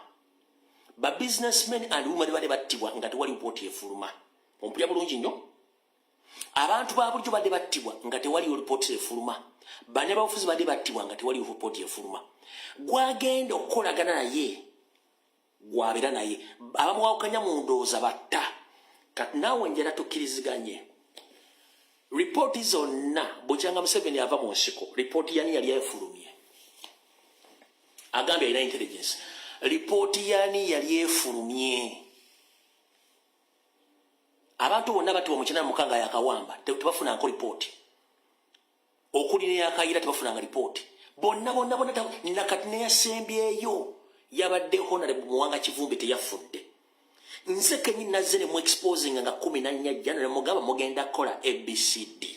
ba businessmen and women badde battibwa nga tewaliwo report yefuluma ompulya bulungi nnyo abantu ba bulijjo badde battibwa nga tewaliwo report yefuluma banya babufuzi badde battibwa nga tewaliwo report yefuluma gwagenda okukolagana naye gwabera naye abamuwawukanya mu ndowooza batta kati naawe njala tukkiriziganye ripooti zonna bukyanga Museveni ava mu nsiko ripooti yani yali efulumye agambye alina intelligence ripooti yani yali efulumye abantu bonna batibwa mu 96 yakawamba tebafunanga ripooti okuli neyakayira tebafunanga ripooti bonna nakati neyasembyeyo yabadde honorable Muwanga Kivumbi teyafudde nze kenyini nazze ne mu exposing nga 14 January mugamba mugenda kola ABCD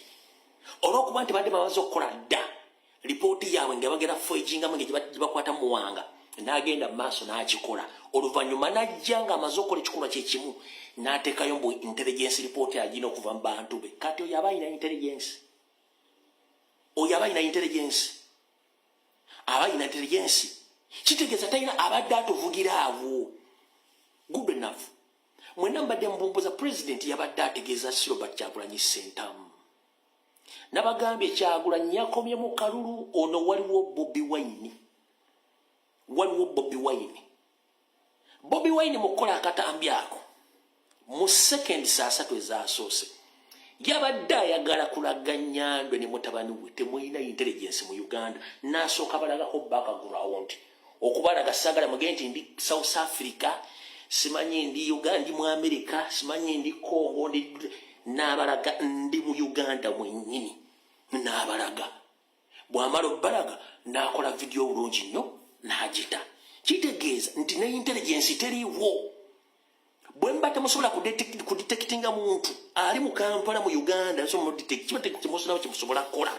olwokuba nti badde babaza okukola dda ripooti yaabwe nga bagenda foijinga mu nge bakwata Muwanga n'agenda maaso n'akikola oluvannyuma najja nga amaze okukola ekikolwa kye kimu n'ateekayo mbu intelligence report agina okuva mu bantu be kati oyo aba alina intelligence kitegeeza talina abadde atuvugira awo good enough mwena mbadde mbumbuza president yabadde ategeeza Robert Kyagulanyi Ssentamu nabagambye Kyagulanyi yakomye mu kalulu ono waliwo Bobi Wine mukola akatambi ako mu second saa 3 ezaasoose yabadde ayagala kulaga Nnyandwe ne mutabani we temulina intelligence mu Uganda n'asooka balagako background okubalaga sagala mugenti ndi South Africa simanyi ndi Uganda ndi mu America simanyi ndi Congo ndi n'abalaga ndi mu Uganda mwennyini n'abalaga bw'amala obbalaga n'akola video bulungi nnyo n'agita kitegeeza nti ne intelligence teriiwo bwe mba temusobola kudetectinga muntu ali mu Kampala mu Uganda kimusobola kukola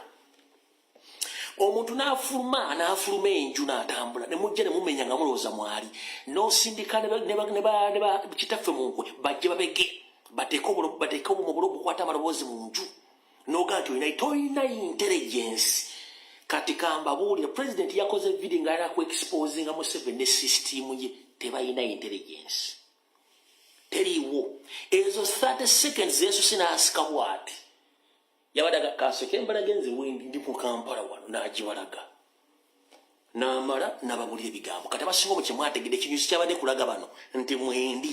omuntu n'afuluma enju n'atambula ne mujja ne mumenya nga mulowooza mwali n'osindika ne kitaffe mu nkwe bajje babege bateeke obumobulo obukwata amaloboozi mu nju n'ogaa nti toyina intelligence kati kambabuulira president yakoze video nga alina ku exposinga Museveni ne system ye tebayina intelligence teriiwo ezo 30 seconds yesu n'asika bw'ati yabadaga kaseke embalaga enzibu ndi mu Kampala wano n'agibalaga n'amala n'ababulira ebigambo kati abasinga mu kyemwategedde ekinyusi kyabadde kulaga bano nti mwendi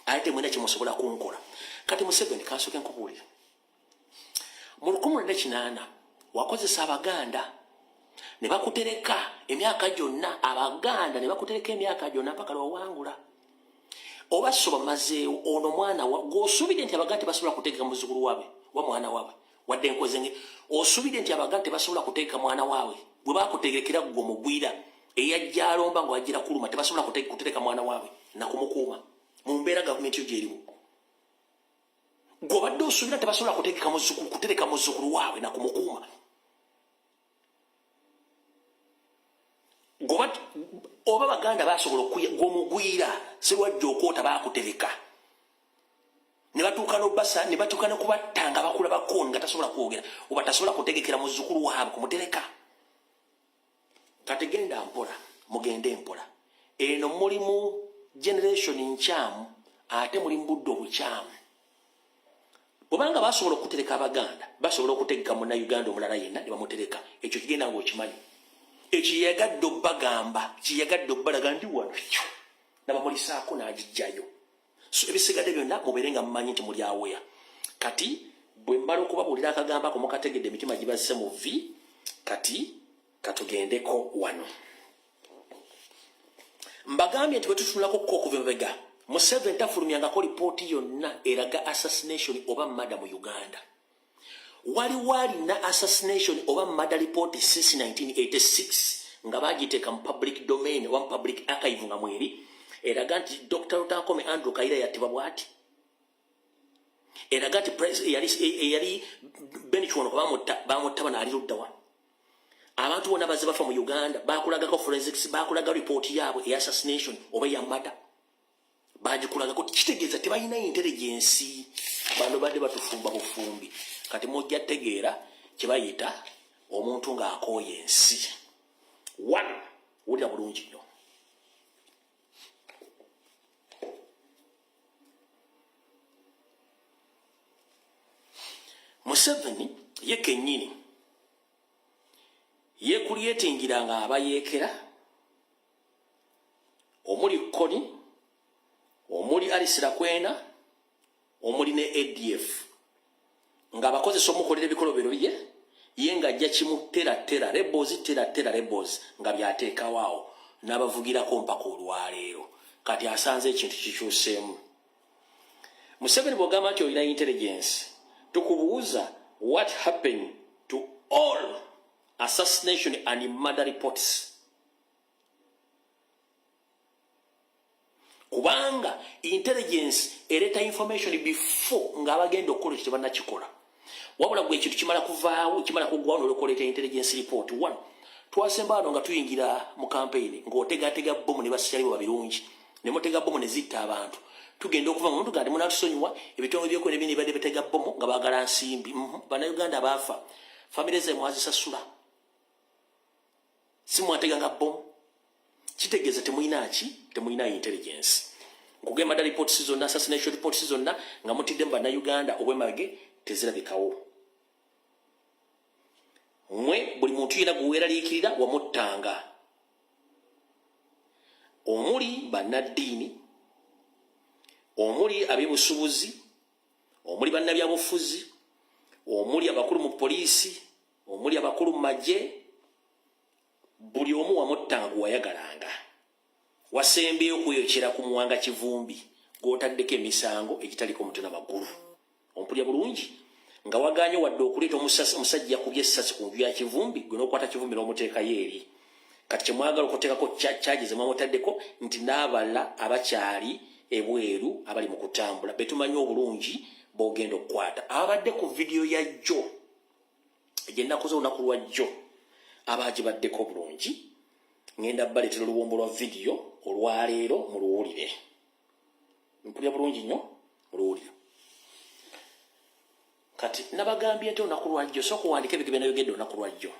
ate mwena kyemusobola kunkola kati Museveni kansoke nkubuulira mu 1980 wakozesa Abaganda ne bakutereka emyaka gyonna Abaganda ne bakutereka emyaka gyonna paka lwawangula oba soba mazeewo ono mwana gw'osuubidde nti Abaganda tebasobola kuteeka muzzukulu waabwe wa mwana waabwe wadde enkoze nge osuubidde nti Abaganda tebasobola kuteeka mwana waabwe bwe bakutegekera gwe mugwira eyajja alomba nga wagira kuluma tebasobola kutereka mwana waabwe nakumukuuma mu mbeera gavumenti yo gyerimu gw'obadde osuubira tebasobola kutereka muzzukulu waabwe nakumukuuma oba Baganda basobola gw'omugwira serwajja okwota bakutereka ne batuuka n'obbasa ne batuuka n'okubatta nga bakula bakooni nga tasobola kwogera oba tasobola kutegekera muzzukulu waabwe kumutereka kati genda mpola mugende mpola eno mulimu generation nkyamu ate mulimu budde obukyamu bwebanga basobola okutereka abaganda basobola okutegeka munnayuganda omulala yenna ne bamutereka ekyo kigenda ng'okimanyi ekiyagadde obbagamba kiyagadde obbalaga ndi wano kyo nabamulisaako n'agijjayo so ebisigadde byonna mubeere nga mumanyi nti muli aweya kati bwe mmala okubabuulira akagamba ako mukategedde emitima gibasse mu vi kati katugendeko wano mbagambye nti bwe tutunulako okuva emabega Museveni tafulumyangako lipooti yonna eraga assassination oba murder mu Uganda. Waliwo alina assassination oba murder report since 1986 nga bagiteeka mu public domain oba mu public archive nga mweri eraga nti Dr. Rutankome Andrew Kaira yattibwa bw'ati. Eraga nti eyali Benichwono bamutta bano ali ludda wa. Abantu bonna bazze bafa mu Uganda bakulagako forensics bakulaga report yaabwe eya assassination oba ya murder. Bagikulagako kitegeeza tebalina intelligence bano badde batufumba bufumbi kati mujja tegeera kye bayita omuntu ng'akooya ensi. One, wulira bulungi nnyo. Museveni ye kennyini yeekulyetingiranga abayeekera omuli Koni omuli Alisira Kwena omuli ne ADF nga abakozesa omukolera ebikolobero bye ye ng'ajja kimu tera rebels nga byateekawaawo n'abavugirako mpaka olwaleero kati asanze ekintu kikyuseemu. Museveni bw'ogamba nti olina intelligence tukubuuza what happened to all assassination and murder reports. Kubanga intelligence ereta information before nga abagenda okukola ekyo tebannakikola. Wabula gwe ekintu kimala kuvaawo kimala kuggwawo n'olwokoleta intelligence report. One, twasemba wano nga tuyingira mu campaign ng'otegatega bomu ne basikyali bo babirungi ne mutega bomu ne zitta abantu. Tugenda okuva mu muntu gandi munatusonyiwa ebitongole by'okwena ebindi badde betega bomu nga baagala nsimbi. Bannayuganda baafa famire zammwe mwazisasula si mwateganga bomu. Kitegeeza temulina intelligence. Nkugamba dda reports zonna assassination reports zonna nga mutidde mu bannayuganda obwemage tezirabikawo. Mwe buli muntu yena gwe weeraliikirira wamuttanga. Omuli bannaddiini, omuli ab'ebusubuzi, omuli bannabyabufuzi, omuli abakulu mu poliisi, omuli abakulu mu magye, buli omu wamuttanga gwe wayagalanga. Wasembyeyo okuyokera ku muwanga kivumbi gw'otaddeko emisango egitaliko mutwe n'amagulu. Ompulya bulungi nga waganye wadde okuleeta omusajja yakubye essasi ku nju ya kivumbi gwe n'okwata kivumbi n'omuteekayo eri. Kati kyemwagala okuteekako kyageze mwamutaddeko nti n'abala abakyali ebweru abali mu kutambula betumanyi obulungi b'ogenda okukwata. Abadde ku vidiyo ya jjo egyennakoze olunaku lwa jjo abaagibaddeko bulungi ngenda baleetera oluwombo lwa vidiyo olwaleero muluwulire. Mpulya bulungi nnyo muluwulire. Kati nabagambye nti olunaku lwa jjo sooka owandiika ebyo bye nayogedde olunaku lwa jjo.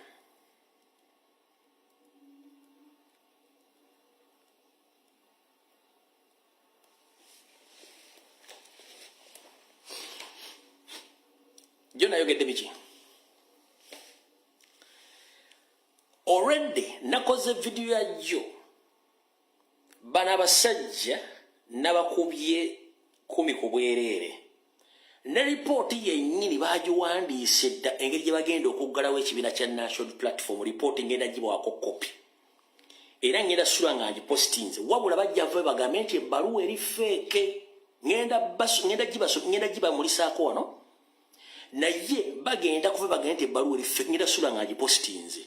Jjo nayogedde biki? Already nakoze video ya jjo bana basajja nabakubye 10 ku bwereere ne report yennyini bagiwandiise dda engeri gye bagenda okuggalawo ekibiina kya National Platform report ngenda gibawako kopi era ngenda sula nga ngipostinze wabula bajja vve bagambe nti ebbaluwa eri feeke ngenda gibamulisaako wano naye bagenda kuve bagambe nti ebbaluwa eri feeke ngenda sula nga ngipostinze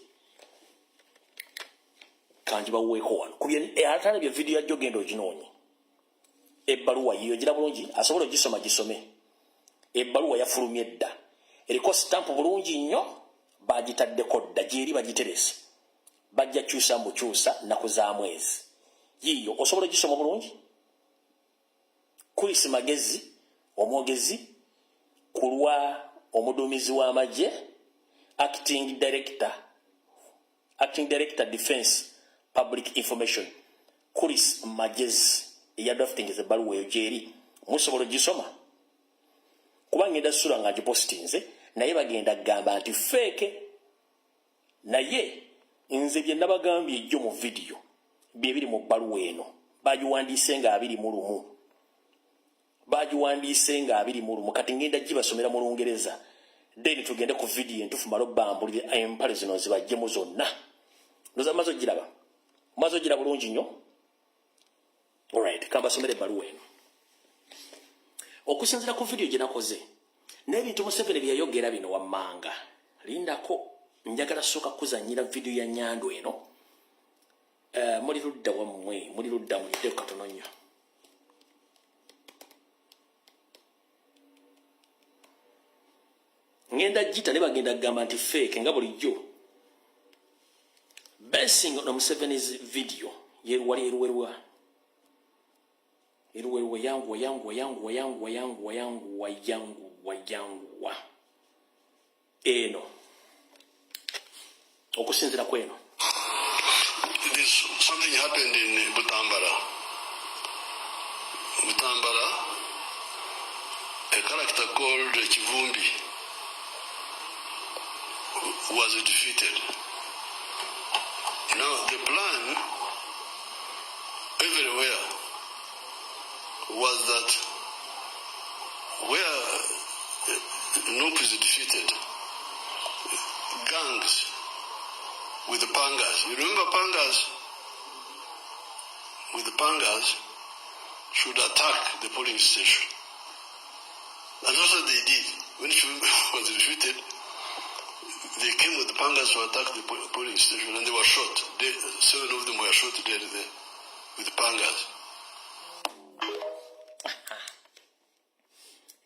kanjiba uweko wano kubye atana bya video ya jogendo oginonye ebbaluwa yiyo gira bulungi asobola gisoma gisome ebbaluwa yafulumye dda eriko stamp bulungi nnyo bagitaddeko dda gyeri bagiteresa bajja kyusa mbukyusa naku za mwezi yiyo osobola gisoma bulungi Chris Magezi omwogezi kulwa omuduumizi w'amagye acting director defense public information Chris Magezi ya drafting ze baluwa eyo gyeri musobola gisoma kuba ngenda sula nga gipostinze naye bagenda kugamba nti fake. Naye nze bye nabagambye ejjo mu video bye biri mu bbaluwa eno bagiwandiise nga 21 bagiwandiise nga 21 kati ngenda gibasomera mu Lungereza then tugende ku video entufu malo bambulire empale zino zibajjemu zonna. Ndoza mazo giraba mazo gira bulungi nnyo. Alright, kamba somere ebbaluwa eno okusinzira ku video gye nakoze n'ebintu Museveni bye yayogera bino wammanga lindako njagala soka kuzanyira video ya Nyando eno. Muri ludda wammwe muri ludda mulidde katono nnyo. Ngenda jita ne bagenda kugamba nti fake nga bulijjo. Basing on Museveni's video yerwali erwerwa yangu eno okusinzira kweno. Something happened in Butambara, a character called Chivumbi was defeated. Now the plan everywhere was that where Noop is defeated, gangs with the pangas. You remember pangas? With the pangas should attack the polling station. And that's what they did. When Chivumbi was defeated, they came with the pangas to attack the polling station and they were shot. 7 of them were shot dead there with the pangas.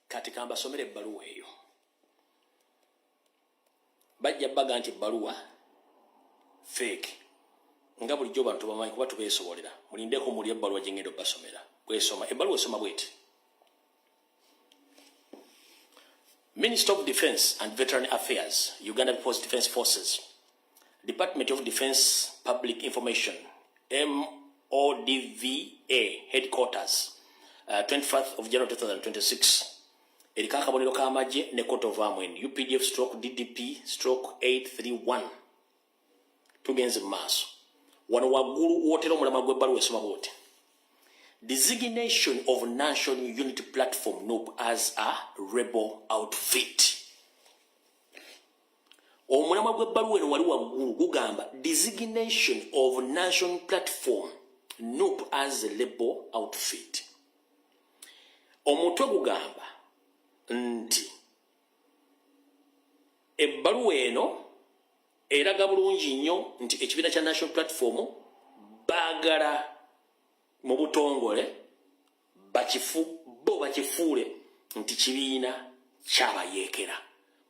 Kati kamba somere ebbaluwa eyo. Bajja baga nti ebbaluwa fake. Nga bulijjo bantu bamanyi kuba tubeesobolera. Mulindeko muli ebbaluwa gye ngenda obbasomera. Bwesoma ebbaluwa esoma bweti. Minister of Defense and Veteran Affairs, Uganda People's Defense Forces, Department of Defense Public Information, MODVA Headquarters, 21st of January 2026. Erika kabonero k'amagye ne Court of Arms, UPDF stroke DDP stroke 831. Tugenze maaso. Wano waggulu wotera omulama gw'ebbaluwa esoma bwoti. Designation of National Unity Platform NUP as a rebel outfit. Omulama gw'ebbaluwa eno wali waggulu gugamba designation of National Platform NUP as a rebel outfit. Omutwe gugamba nti ebbaluwa eno eraga bulungi nnyo nti ekibiina kya National Platform baagala mu butongole bakifuule nti kibiina kyabayeekera.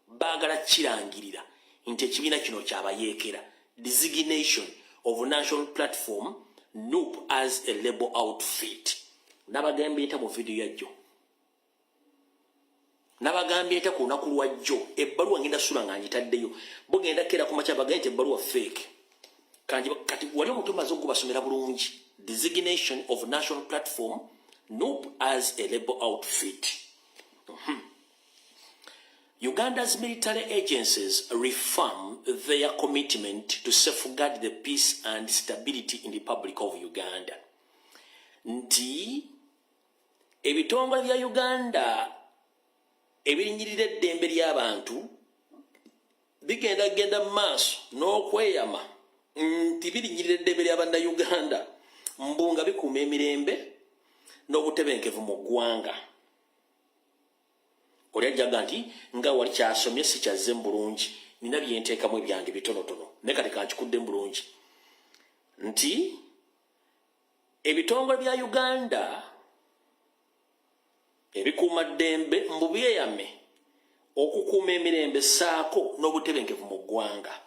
Baagala kirangirira nti ekibiina kino kyabayeekera. Designation of National Platform NUP as a rebel outfit. Nabagambye nta mu video yajjo. Nabagambye nta ku lunaku lwajjo. Ebbaluwa ngenda sula nga ngitaddeyo. Bugenda kera ku makya bagambye nti ebbaluwa fake. Kati wali omutumaze okubasomera bulungi. Designation of National Platform NUP as a rebel outfit. Uganda's military agencies reaffirm their commitment to safeguard the peace and stability in the Republic of Uganda. Nti ebitongole bya Uganda ebirinyirira eddembe ly'abantu bigenda maaso n'okweyama nti birinyirira eddembe ly'Abannayuganda mbunga bikuuma emirembe n'obutebenkevu mu ggwanga. Oli ajjaga nti nga wali kyasomye si kyazze mu bulungi nina byenteekamu ebyange bitonotono naye kati kankikudde mu bulungi nti ebitongole bya Uganda ebikuuma ddembe mbu byeyame okukuuma emirembe saako n'obutebenkevu mu ggwanga.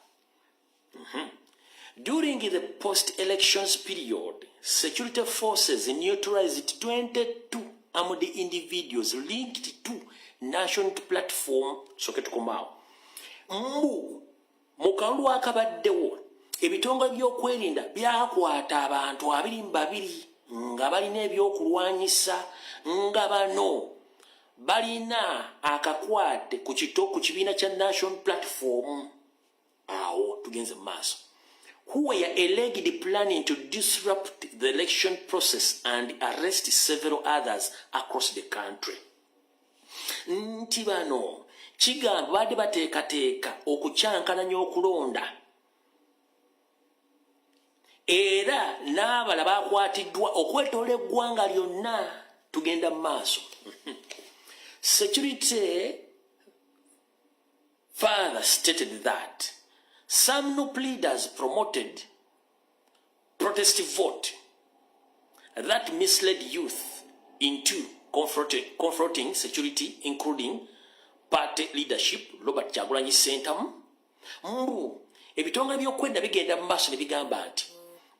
During the post-elections period, security forces neutralized 22 armed individuals linked to National Platform Soketukumao. Mu kalulu akabaddewo ebitongole by'okwerinda byakwata abantu 22 nga balina ebyokulwanyisa nga bano balina akakwate ku kibiina kya National Platform awo tugenze mu maaso who were alleged planning to disrupt the election process and arrest several others across the country. Nti bano kigamba badde bateekateeka okukyankalanya okulonda era n'abala bakwatiddwa okwetoola eggwanga lyonna tugenda mu maaso. Security further stated that some NUP leaders promoted protest vote that misled youth into confronting security, including party leadership, Robert Kyagulanyi Ssentamu. Ebitongole by'okwenda bigenda mu maaso ne bigamba nti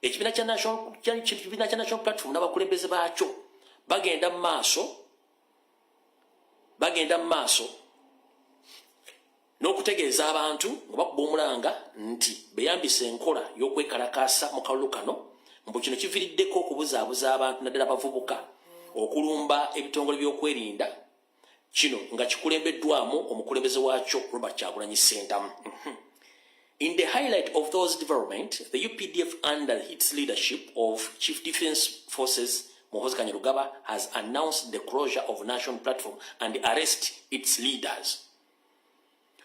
ekibiina kya National Platform n'abakulembeze baakyo bagenda mu maaso n'okutegeeza abantu nga bakuba omulanga nti beyambisa enkola y'okwekalakaasa mu kalulu kano mbu kino kiviiriddeko okubuzaabuza abantu naddala abavubuka okulumba ebitongole by'okwerinda kino nga kikulembeddwamu omukulembeze waakyo Robert Kyagulanyi Ssentamu. In the highlight of those developments, the UPDF under its leadership of Chief Defence Forces Muhoozi Kainerugaba has announced the closure of National Platform and arrest its leaders.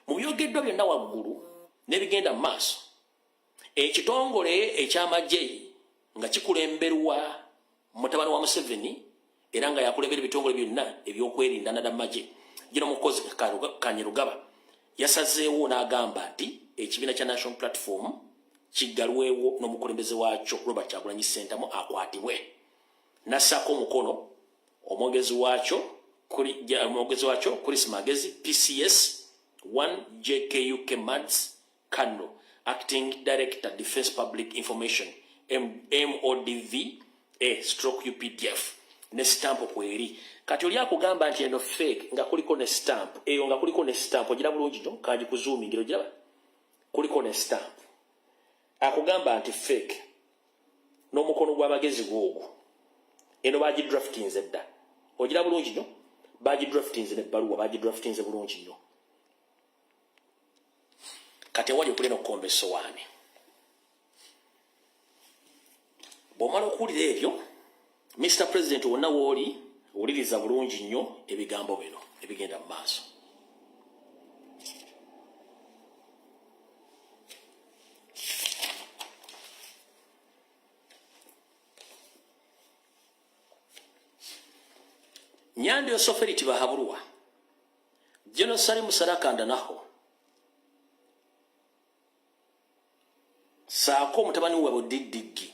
Mu byogeddwa byonna waggulu n'ebigenda mu maaso ekitongole eky'amagye nga kikulemberwa mutabani wa Museveni era nga yakulembera ebitongole byonna ebyokwerinda naddala magye gino Muhoozi Kainerugaba yasazeewo n'agamba nti ekibiina kya National Platform kiggalwewo n'omukulembeze waakyo Robert Kyagulanyi Ssentamu akwatibwe. Nassaako omukono omwogezi waakyo Chris Magezi PCS 1 JKUK Mads Kano, Acting Director Defence Public Information MODV stroke UPDF ne stamp kweri kati oli akugamba nti eno fake nga kuliko ne stamp eyo nga kuliko ne stamp ogira bulungi nnyo kanji kuzoomingiro giraba kuliko ne stamp akugamba nti fake n'omukono gw'amagezi gw'ogwo eno bagidraftinze dda ogira bulungi nnyo bagidraftinze n'ebbaluwa bagidraftinze bulungi nnyo kati wali okuli n'okukomba essowaani bw'omala okuwulira ebyo Mr. President wonna w'oli wuliriza bulungi nnyo ebigambo bino ebigenda mu maaso. Nyando yosoferiti bahabulwa Genosari Musarakanda naho saako mutabani we Budiddigi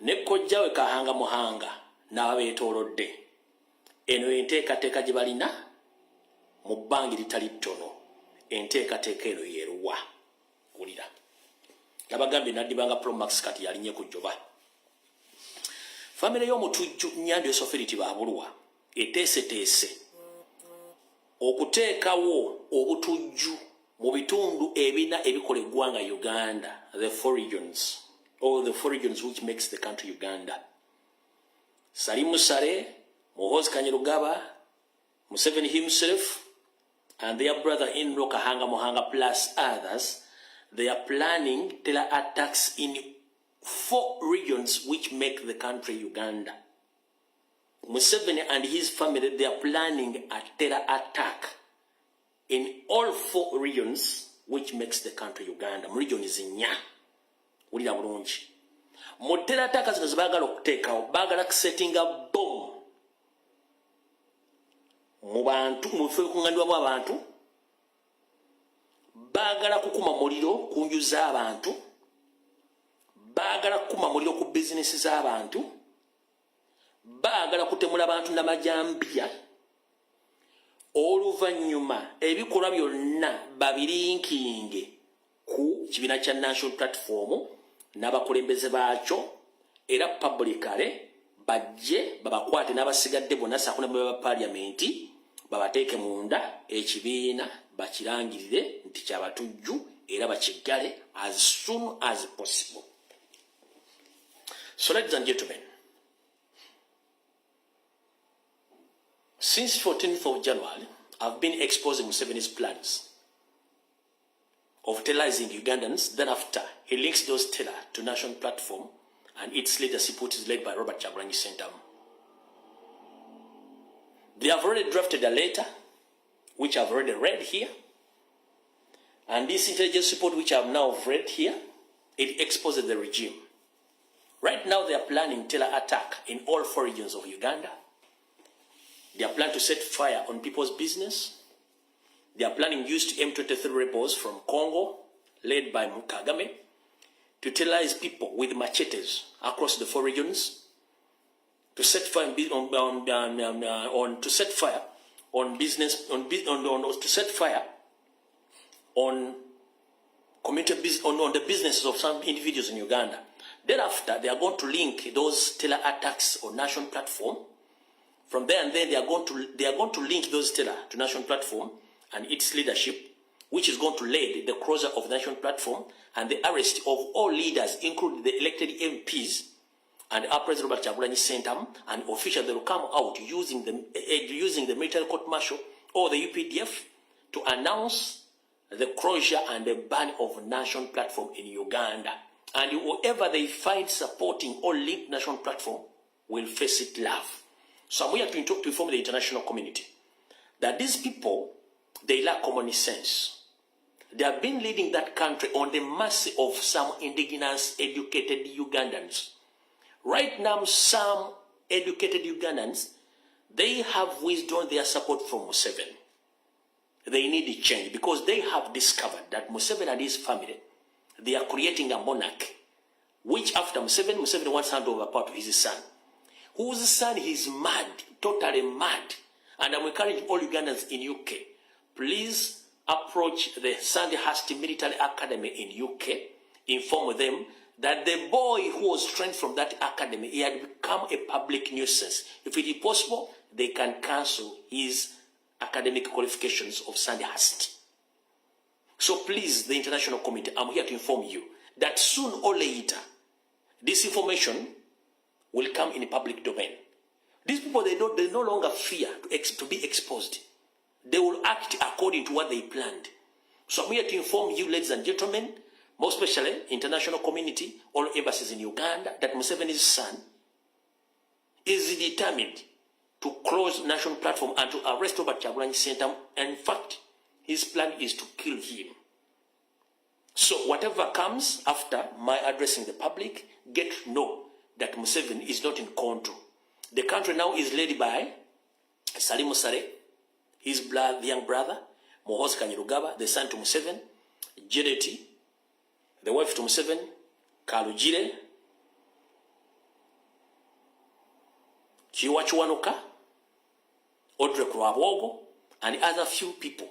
ne kojjawe Kahanga Muhanga n'abeetoolodde eno enteekateeka gye balina mu bbangi litali ttono enteekateeka eno yeeruwa wulira nabagambye naddibanga Promax kati yalinye ku jjoba famire y'omutujju Nyando yosoferiti bahabulwa eteeseteese okuteekawo obutujju mu bitundu ebina ebikola eggwanga Uganda, the four regions which makes the country Uganda. Salimu Sare, Muhoozi Kainerugaba, Museveni himself, and their brother-in-law Kahanga Muhanga plus others, they are planning terror attacks in 4 regions which make the country Uganda. Museveni and his family, they are planning a terror attack in all 4 regions which makes the country Uganda. Region is in Nya. Ulira bulungi. Mu terror attack zino zibagala okuteekawo bagala kusettinga bomb mu bantu mu bifo ebikuŋŋanirwamu abantu bagala kukuma muliro ku nju z'abantu bagala kukuma muliro ku bizinesi z'abantu bagala kutemula abantu n'amajambiya oluvannyuma ebikolwa byonna babirinkinge ku kibiina kya National Platform n'abakulembeze baakyo era publicly bajje babakwate n'abasigadde bonna saako ne ba parliamenti babateeke munda ekibiina bakirangirire nti kyabatujju era bakiggale as soon as possible. So ladies and gentlemen, Since 14th of January, I've been exposing Museveni's plans of terrorizing Ugandans. Then after, he links those terror to national platform, and its leadership, which is led by Robert Kyagulanyi Ssentamu. They have already drafted a letter, which I've already read here. And this intelligence report, which I've now read here, it exposes the regime. Right now, they are planning terror attack in all 4 regions of Uganda. They are planning to set fire on people's business. They are planning use to M23 rebels from Congo, led by Kagame, to terrorize people with machetes across the 4 regions, to set fire on community on the businesses of some individuals in Uganda. Thereafter, they are going to link those terror attacks on national platform. From there and then, they are going to link those terror to national platform and its leadership, which is going to lead the closure of the national platform and the arrest of all leaders, including the elected MPs and our President Robert Kyagulanyi Ssentamu, and officials that will come out using the military court martial or the UPDF to announce the closure and the ban of national platform in Uganda. And whoever they find supporting or linked national platform will face it live. So I'm here to inform the international community that these people, they lack common sense. They have been leading that country on the mercy of some indigenous educated Ugandans. Right now, some educated Ugandans, they have withdrawn their support from Museveni. They need a change because they have discovered that Museveni and his family, they are creating a monarchy, which after Museveni wants to hand over power to his son, whose son is mad, totally mad. And I'm encouraging all Ugandans in UK, please approach the Sandhurst Military Academy in UK, inform them that the boy who was trained from that academy, he had become a public nuisance. If it is possible, they can cancel his academic qualifications of Sandhurst. So please, the international community, I'm here to inform you that soon or later, this information will come in the public domain. These people, they no longer fear to be exposed. They will act according to what they planned. So I'm here to inform you, ladies and gentlemen, more especially international community, all embassies in Uganda, that Museveni's son is determined to close national platform and to arrest Robert Kyagulanyi Ssentamu. And in fact, his plan is to kill him. So whatever comes after my addressing the public, get to know that Museveni is not in control. The country now is led by Salim Musare, his young brother, Muhoozi Kainerugaba, the son to Museveni, Jedeti, the wife to Museveni, Kalugire, Chiwachuwanuka, Audrey Kruawogo, and other few people,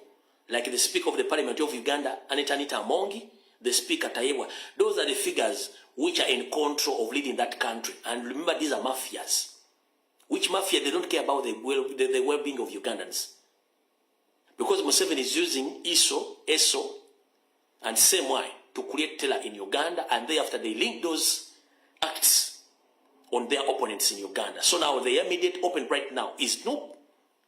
like the Speaker of the Parliament of Uganda, Anita Amongi, the Speaker Tayewa. Those are the figures which are in control of leading that country. And remember, these are mafias. Which mafia? They don't care about the well-being of Ugandans. Because Museveni is using ESO, and SEMI to create terror in Uganda, and thereafter they link those acts on their opponents in Uganda. So now the immediate open right now is Snoop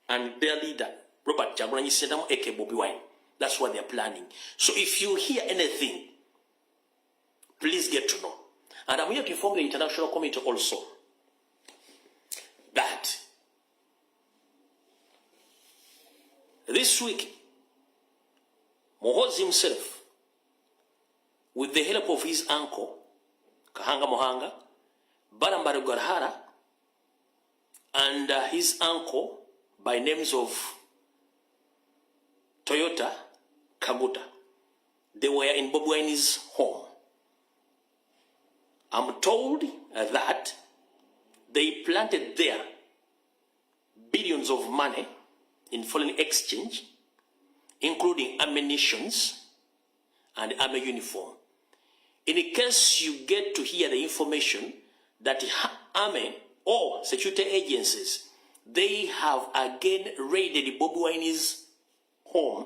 and their leader, Robert Kyagulanyi Ssentamu, aka Bobi Wine. That's what they're planning. So if you hear anything, please get to know. And I'm here to inform the international community also that this week, Muhoozi himself, with the help of his uncle, Kahanga Mohanga, Barambara Garhara, and his uncle by names of Toyota Kaguta, they were in Bobi Wine's home. I'm told that they planted there billions of money in foreign exchange, including ammunitions and army uniform. In case you get to hear the information that army or security agencies, they have again raided Bobi Wine's home,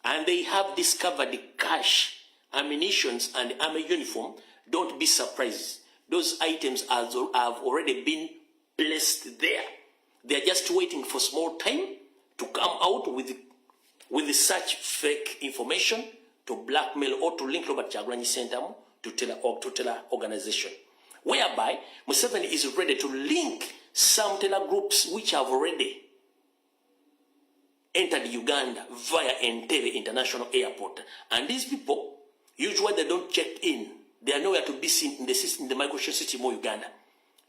and they have discovered the cash, ammunitions, and army uniform, don't be surprised. Those items have already been placed there. They are just waiting for small time to come out with such fake information to blackmail or to link Robert Kyagulanyi Ssentamu to tell organization, whereby Museveni is ready to link some teller groups which have already entered Uganda via Entebbe International Airport. And these people, usually they don't check in. They are nowhere to be seen in the system, in the migration system of Uganda.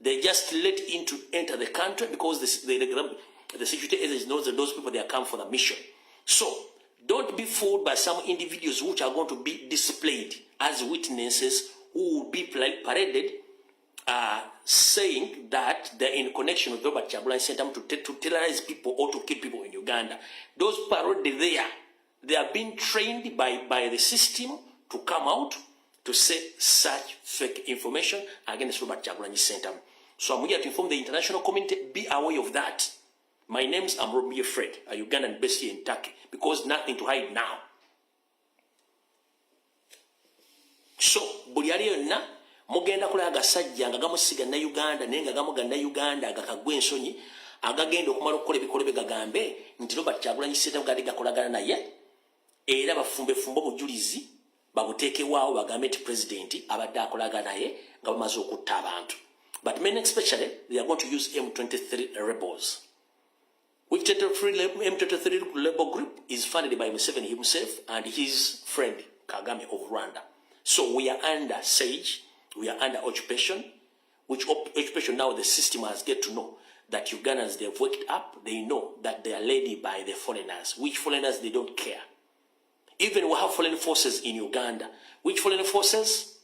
They just let in to enter the country because the security agents knows that those people, they are come for the mission. So, don't be fooled by some individuals which are going to be displayed as witnesses who will be paraded saying that they're in connection with Robert Kyagulanyi Ssentamu to terrorize people or to kill people in Uganda. Those parodies there, they are being trained by the system to come out to say such fake information against Robert Kyagulanyi Ssentamu. So I'm here to inform the international community, be aware of that. My name's Lumbuye Fred, a Ugandan based here in Turkey, because nothing to hide now. So, buli ali yonna mugenda kulaba agasajja nga gamusiga na Uganda naye nga gamuganna Uganda agakagwa ensonyi agagenda okumala okukola ebikolwa gagambe nti Robert Kyagulanyi Ssentamu gadi gakolagana naye era bafumbefumba obujulizi babuteekewaawo bagambe nti pulezidenti abadde akolagana naye nga bamaze okutta abantu. But men especially, they are going to use M23 rebels. Which M23 rebel group is funded by Museveni himself and his friend Kagame of Rwanda. So we are under siege, we are under occupation, which occupation now the system has get to know that Ugandans, they have waked up, they know that they are led by the foreigners. Which foreigners, they don't care. Even we have foreign forces in Uganda. Which foreign forces?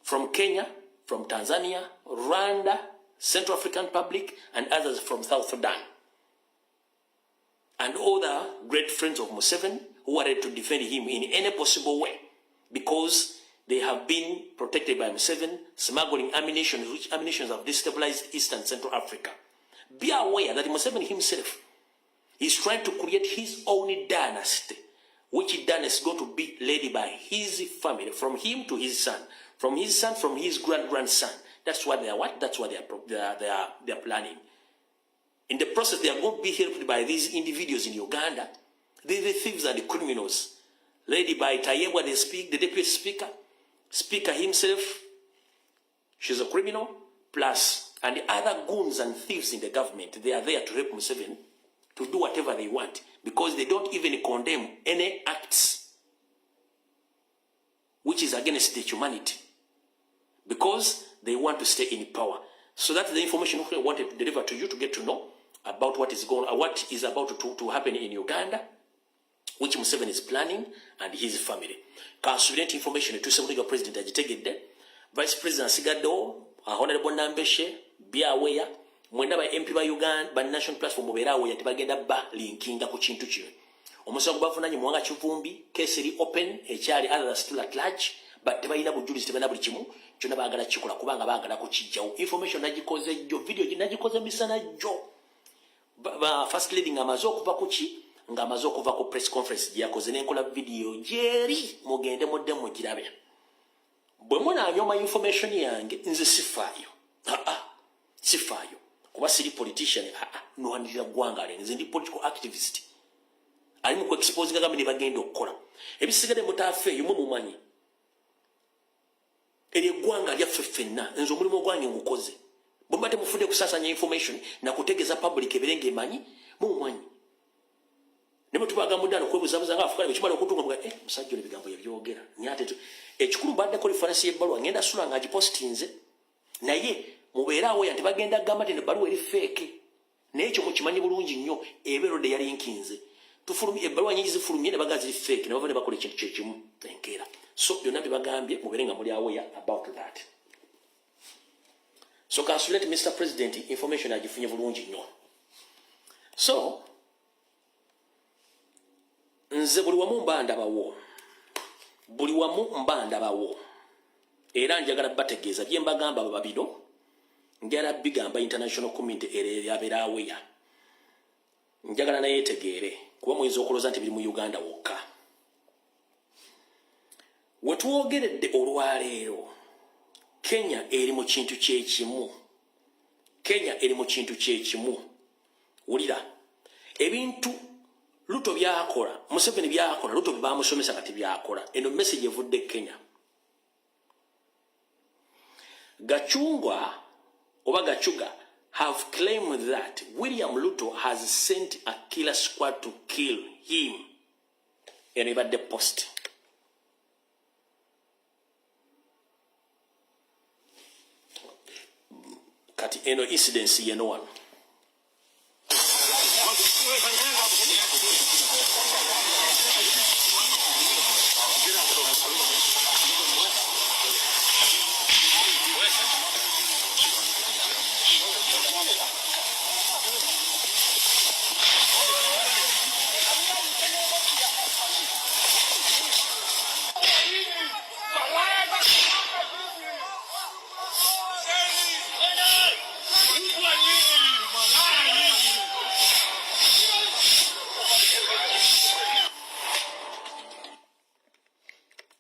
From Kenya, from Tanzania, Rwanda, Central African Republic, and others from South Sudan. And other great friends of Museveni who are ready to defend him in any possible way because they have been protected by Museveni, smuggling ammunition, which ammunitions have destabilized East and Central Africa. Be aware that Museveni himself is trying to create his own dynasty, which dynasty is going to be led by his family, from him to his son, from his grandson. That's what they are. That's what they are planning. In the process, they are going to be helped by these individuals in Uganda. They're the thieves and the criminals, led by Tayebwa, the deputy speaker, speaker himself. She's a criminal, plus and the other goons and thieves in the government. They are there to help Museveni to do whatever they want because they don't even condemn any acts which is against the humanity because they want to stay in power. So that's the information we wanted to deliver to you to get to know about what is about to happen in Uganda, which Museveni is planning and his family. Consultant information to some legal president agitegedde, Vice President Sigaddo, Honorable Nambeshe, be aware, mwenda ba MP ba Uganda, ba National Platform obeera aware tebagenda ba linkinga ku kintu kino. Omusango bavunanye muwanga Kivumbi, case eri open, ekyali others still at large, but tebalina bujulizi tebalina buli kimu, kyonna baagala kikola kubanga baagala kukijjawo. Information nagikoze jjo, video nagikoze misana jjo. First lady ngamaze okuva ku ki ngamaze okuva ku press conference yakoze nenkola video jeri mugende mudde mugirabe bwe muna anyoma information yange nze sifaayo sifaayo kuba siri politician nwanirira gwangale nze ndi political activist ali mu expose gagambe ne bagenda okukola ebisigade mutaafe yumu mumanyi eri gwanga lya feffenna nze omulimu gwange ngukoze Bombate mufunde kusasanya information na kutegeza public eberenge emanyi mumwanyi. Nemo tubaga mudano kwebuzabuza nga afukale bikimala okutunga mga musajjo ebigambo yabyogera. Nyate tu ekikulu badde ko reference y'ebbaluwa ngenda sula nga agipostinze naye mubeerawo yanti bagenda gamba tene baluwa eri fake. N'ekyo mukimanyi bulungi nnyo ebero de yali nkinze. Tufulumye ebbaluwa nyingi zifulumye ne bagazi fake ne bavane bakola ekintu kyekimu enkeera. So byonna bibagambye muberenga muli aware about that. So consulate Mr. President information agifunye bulungi nnyo. So nze buli wamu mbandabawo. Buli wamu mbandabawo. Era njagala bategeeza bye mbagamba babino. Njagala bigamba international community ere yabeera aware. Njagala naye tegeere kuba muyinza okuloza nti biri mu Uganda wokka. Wetuwogeredde olwaleero Kenya eri mu kintu kyekimu. Kenya eri mu kintu kyekimu. wulira ebintu Ruto byakola Museveni byakola Ruto bamusomesa kati byakola eno message evudde Kenya Gachungwa oba Gachuga have claimed that William Ruto has sent a killer squad to kill him eno ibadde post kati eno incidence yeno wano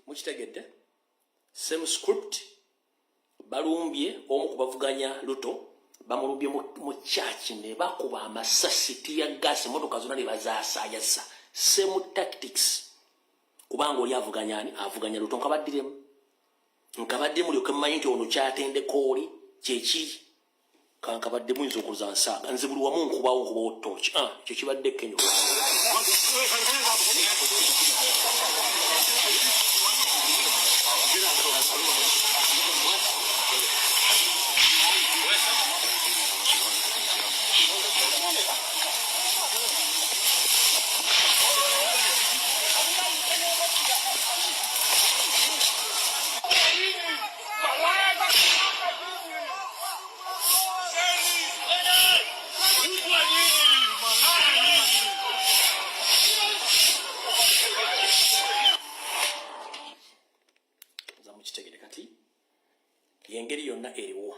mukitegedde same script balumbye omu kubavuganya Ruto bamulumbye mu church ne bakuba amasasi tiya gas motoka zonna ne bazaasaayasa same tactics kubanga oli avuganya Ruto nkabadde mulyoke mmanyi nti ono kyatendeko oli kyekiri kankabadde muyinza okuzansaga nze buli wamu nkubawo tochi kyo kibadde Kenya yengeri yonna eriwo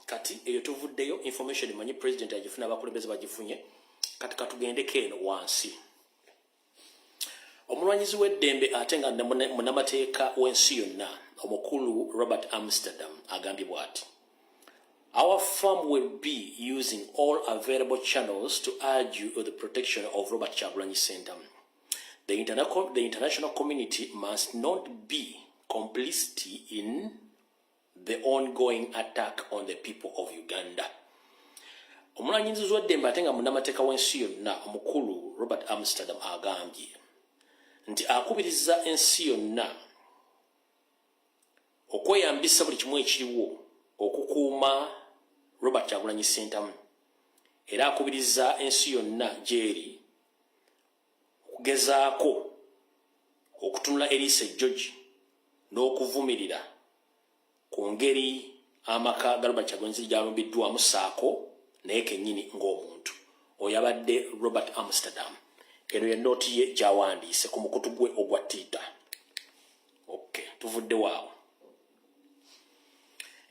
kati eyo tuvuddeyo information manyi president agifuna abakulembeze bagifunye kati katugendeko eno wansi omulwanyizi w'eddembe ate nga munamateeka w'ensi yonna omukulu Robert Amsterdam agambye bw'ati our firm will be using all available channels to argue the protection of Robert Kyagulanyi Ssentamu. The international community must not be complicit in the ongoing attack on the people of Uganda. Omulwanyizi w'eddembe ate nga munnamateeka w'ensi yonna omukulu Robert Amsterdam agambye nti akubiriza ensi yonna okweyambisa buli kimu ekiriwo okukuuma Robert Kyagulanyi Ssentamu era akubiriza ensi yonna gyeri okugezaako okutunula eriisa ejjogi n'okuvumirira ku ngeri amaka ga Robert Kyagulanyi gyalumbiddwamu saako naye kennyini ng'omuntu oyo abadde Robert Amsterdam eno ye nooti ye gy'awandiise ku mukutu gwe ogwa Twitter. Okay, tuvudde waawo.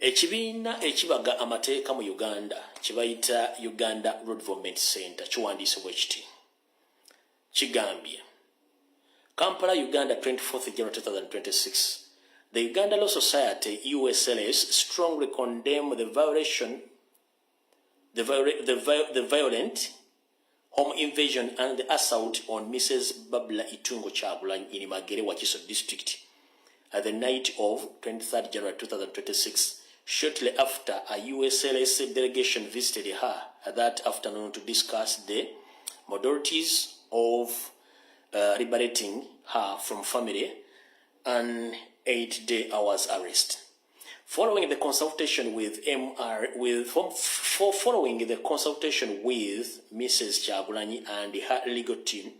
Ekibiina ekibaga amateeka mu Uganda kibayita Uganda Road Development Center kiwandiise bwe kiti kigambye Kampala, Uganda, 24th January 2026. The Uganda Law Society (USLS) strongly condemn the violent home invasion and the assault on Mrs. Babla Itungo Kyagulanyi in Magere, Wakiso district at the night of 23rd January 2026, shortly after a USLS delegation visited her that afternoon to discuss the modalities of liberating her from family and 8-day hours arrest. Following the consultation with Mrs. Kyagulanyi and her legal team,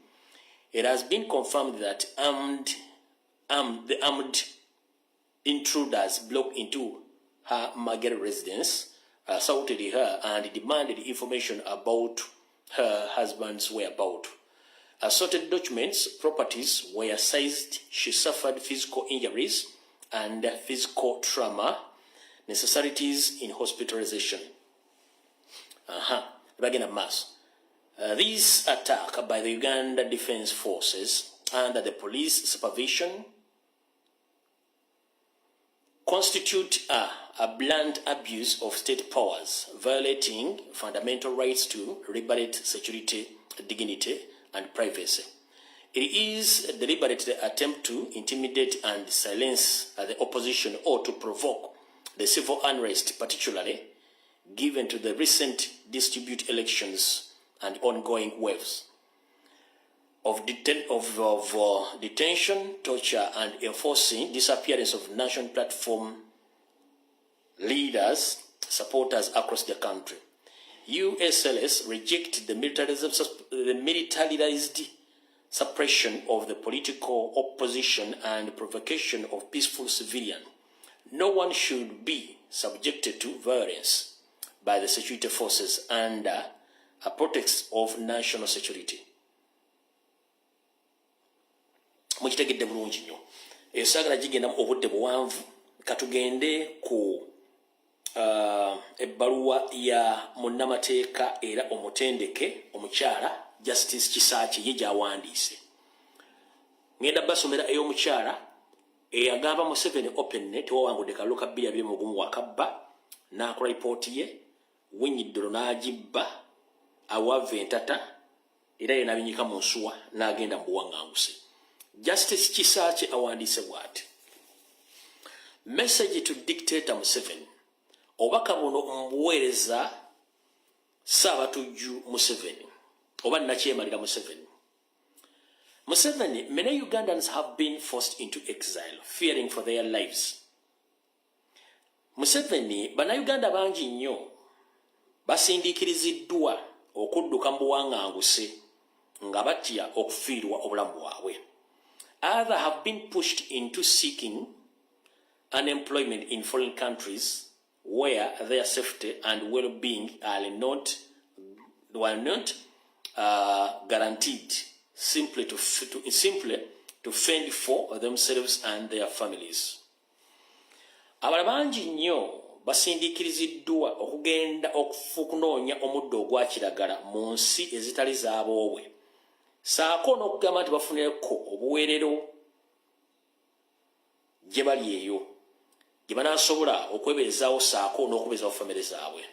it has been confirmed that the armed intruders broke into her Magere residence, assaulted her, and demanded information about her husband's whereabouts. Assorted documents, properties were seized. She suffered physical injuries and physical trauma, necessities in hospitalization. This attack by the Uganda Defense Forces under the police supervision constitute a blunt abuse of state powers, violating fundamental rights to liberty, security, dignity, and privacy. It is a deliberate attempt to intimidate and silence the opposition or to provoke the civil unrest, particularly given to the recent dispute elections and ongoing waves of detention, torture, and enforcing disappearance of national platform leaders, supporters across the country. USLS reject the militarized suppression of the political opposition and provocation of peaceful civilians. No one should be subjected to violence by the security forces under a pretext of national security. Mukitegedde bulungi nnyo. Esagala gigenda obudde buwanvu katugende ku ebbaluwa ya munnamateeka era omutendeke omukyala Justice Kisakye ye gyawandiise. Ngenda basomera ey'omukyala eyagamba Museveni openly tewawangudde kalulu ka 2021 wakabba n'akola lipooti ye Winyiddolo n'agibba awava entata era ye n'abinyika mu nsuwa n'agenda mu buwaŋŋanguse. Justice Kisakye awandiise bw'ati: Message to Dictator Museveni. Obaka buno mbuweereza Saabatujju Museveni oba nakyemalira Museveni. Museveni, many Ugandans have been forced into exile, fearing for their lives. Museveni, bannayuganda bangi nnyo basindikiriziddwa okudduka mu buwaŋŋanguse nga batya okufiirwa obulamu bwabwe. Others have been pushed into seeking unemployment in foreign countries where their safety and well-being are not guaranteed, simply to fend for themselves and their families. Abalala bangi nnyo basindikiriziddwa okugenda okufunoonya omuddo ogwa kiragala mu nsi ezitali z'aboowe, saako n'okugamba nti bafunireko obuweerero gye bali eyo gye banaasobola okwebeezaawo saako n'okubeezaawo famire zaabwe.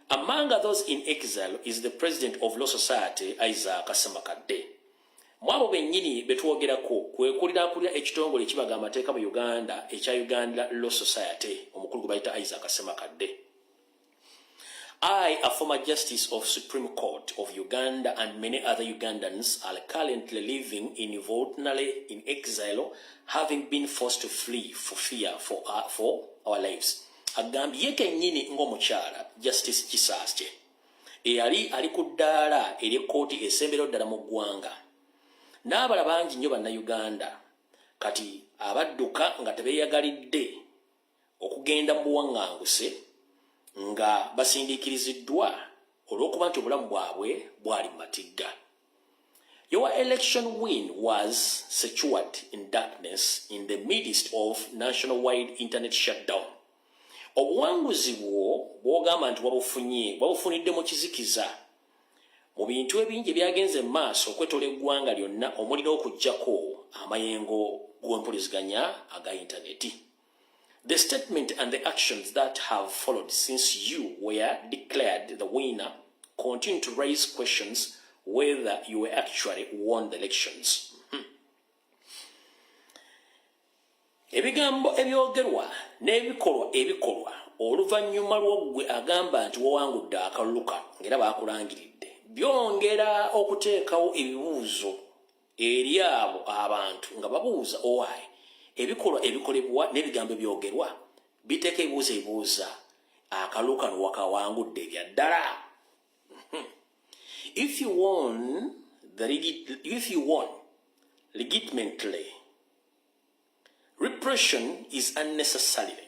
Among those in exile is the president of Law Society, Isaac Kasemakadde. Mwabo bennyini betwogerako kwekulira ekitongole ekibaga amateeka mu Uganda ekya Uganda Law Society, omukulu gwe bayita Isaac Kasemakadde. I, a former justice of Supreme Court of Uganda, and many other Ugandans are currently living involuntarily in exile, having been forced to flee for fear for our lives. Agambye ye kennyini ng'omukyala Justice Kisakye eyali ali ku ddaala ery'ekkooti esemberayo ddala mu ggwanga. N'abalala bangi nnyo bannayuganda kati abadduka nga tebeeyagalidde okugenda mu buwaŋŋanguse nga basindikiriziddwa olw'okuba nti obulamu bwabwe bwali mu matigga. Your election win was secured in darkness in the midst of nationwide internet shutdown. Obuwanguzi bwo bw'ogamba nti wabufunidde mu kizikiza mu bintu ebingi ebyagenze mu maaso okwetola eggwanga lyonna omulina okuggyako amayengo g'empuliziganya aga intaneti. The statement and the actions that have followed since you were declared the winner continue to raise questions whether you actually won the elections. Ebigambo ebyogerwa n'ebikolwa ebikolwa oluvannyuma lw'ogwe agamba nti wawangudde akalulu kano ng'era baakulangiridde byongera okuteekawo ebibuuzo eri abo abantu nga babuuza owaayi ebikolwa ebikolebwa n'ebigambo ebyogerwa biteeka ebibuuza akalulu kano wakawangudde ebya ddala. If you won legitimately, repression is unnecessary.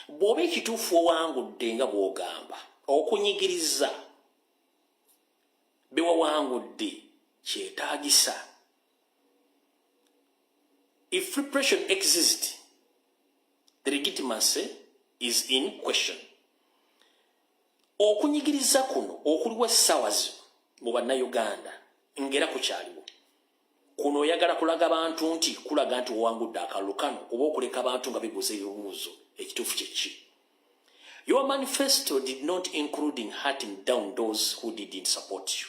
Bw'oba ekituufu owangudde nga bw'ogamba okunyigiriza bewawangudde kyetaagisa. If repression exists, the legitimacy is in question. Okunyigiriza kuno okuliwo essaawa zino mu bannayuganda ngera kukyaliwo kuno oyagala kulaga abantu nti kulaga nti owangudde akalulu kano oba okuleka abantu nga bibuuza ebibuuzo ekituufu kyeki. Your manifesto did not include in hunting down those who didn't support you.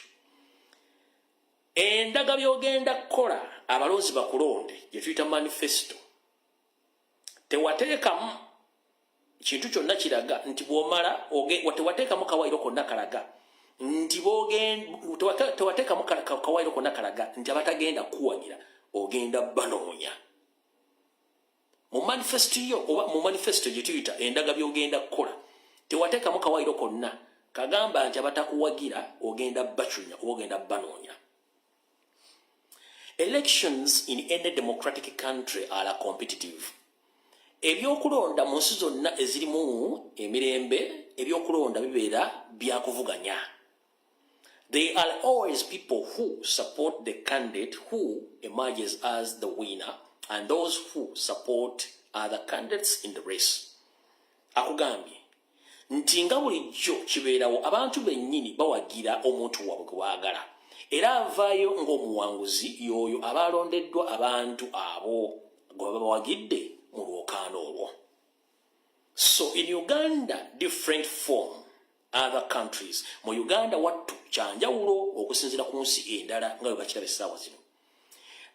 Endaga byogenda kukola abalonzi bakulonde gye tuyita manifesto tewateekamu kintu kyonna kiraga nti bw'omala tewateekamu kawairo konna kalaga nti tewateekamu kawairo konna kalaga nti abatagenda kuwagira ogenda banoonya. Mu manifesto yo oba mu manifesto gye tuyita endaga byogenda kukola tewateekamu kawairo konna kagamba nti abatakuwagira ogenda bacunya oba ogenda banoonya. Elections in any democratic country are competitive. Ebyokulonda mu nsi zonna ezirimu emirembe ebyokulonda bibeera byakuvuganya. There are always people who support the candidate who emerges as the winner and those who support other candidates in the race. Akugambye nti nga bulijjo kibeerawo abantu bennyini bawagira omuntu waabwe gwe baagala era avaayo ng'omuwanguzi y'oyo abalondeddwa abantu abo gwe babawagidde mu lwokaano olwo. So in Uganda, different from other countries. Mu Uganda wattu kyanjawulo okusinziira ku nsi endala nga bwe bakiraba essaawa zino.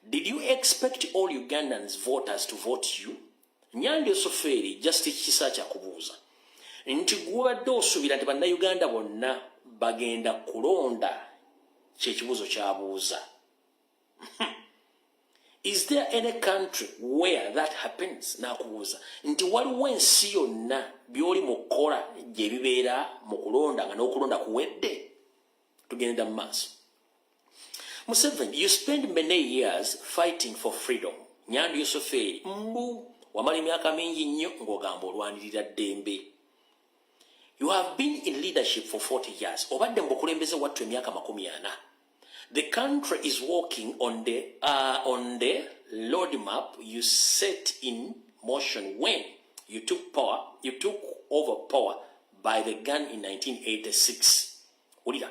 Did you expect all Ugandans voters to vote you? Nyandi Osoferi just kisa kya kubuuza nti gwobadde osuubira nti bannayuganda bonna bagenda kulonda kyekibuuzo kyabuuza. Is there any country where that happens? Nakubuuza nti waliwo ensi yonna by'oli mu kukola gye bibeera mu kulonda nga n'okulonda kuwedde? Tugenda mu maaso. Museveni, you spend many years fighting for freedom. Nyandi Yosoferi wamala emyaka mingi nnyo ng'ogamba olwanirira ddembe. You have been in leadership for 40 years. Obadde ng'okulembeze wattu emyaka 40. The country is working on the roadmap you set in motion when you took over power by the gun in 1986. Ulira.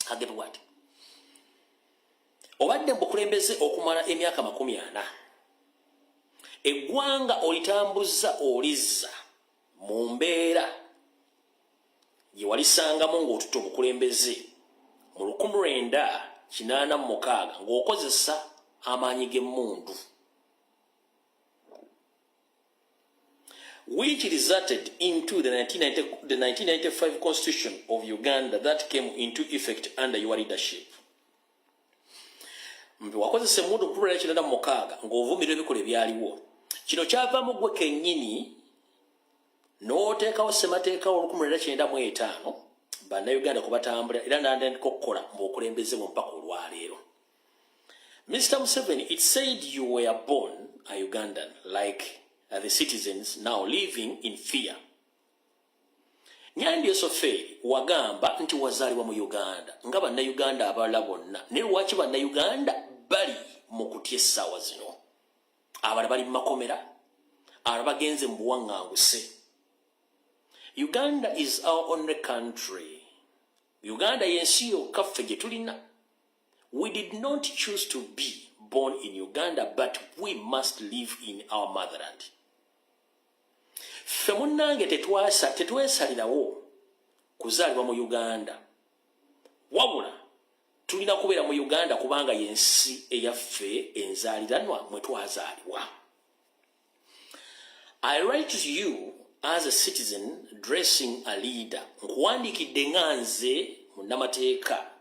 Agebe what? Obadde ng'okulembeze okumala emyaka 40. Eggwanga olitambuza olizza mu mbeera gye walisangamu ng'otuta obukulembeze mu 1986 ng'okozesa amaanyi g'emmundu, which resulted into the 1995 Constitution of Uganda that came into effect under your leadership. Wakozesa emmundu mu 1986 ng'ovumirira ebikola ebyaliwo. Kino kyavaamu gwe kennyini n'oteekawo ssemateeka wa 1995 bannayuganda kwe batambula era n'atandika okukola ng'okulembeze mu mpaka olwaleero. Mr. Museveni, it said you were born a Ugandan like the citizens now living in fear. Nyandi Osoferi wagamba nti wazaalibwa mu Uganda nga bannayuganda abalala bonna, naye lwaki bannayuganda bali mu kutya essaawa zino? Abalala bali mu makomera, abalala bagenze mu buwaŋŋanguse. Uganda is our only country. Uganda yensi yokka ffe gye tulina. We did not choose to be born in Uganda, but we must live in our motherland. Ffe munnange tetwesalirawo kuzaalibwa mu Uganda. Wabula tulina kubeera mu Uganda kubanga yensi eyaffe enzaaliranwa mwe twazaalibwa. I write to you as a citizen dressing a leader. Nkuwandiikidde nga nze munnamateeka,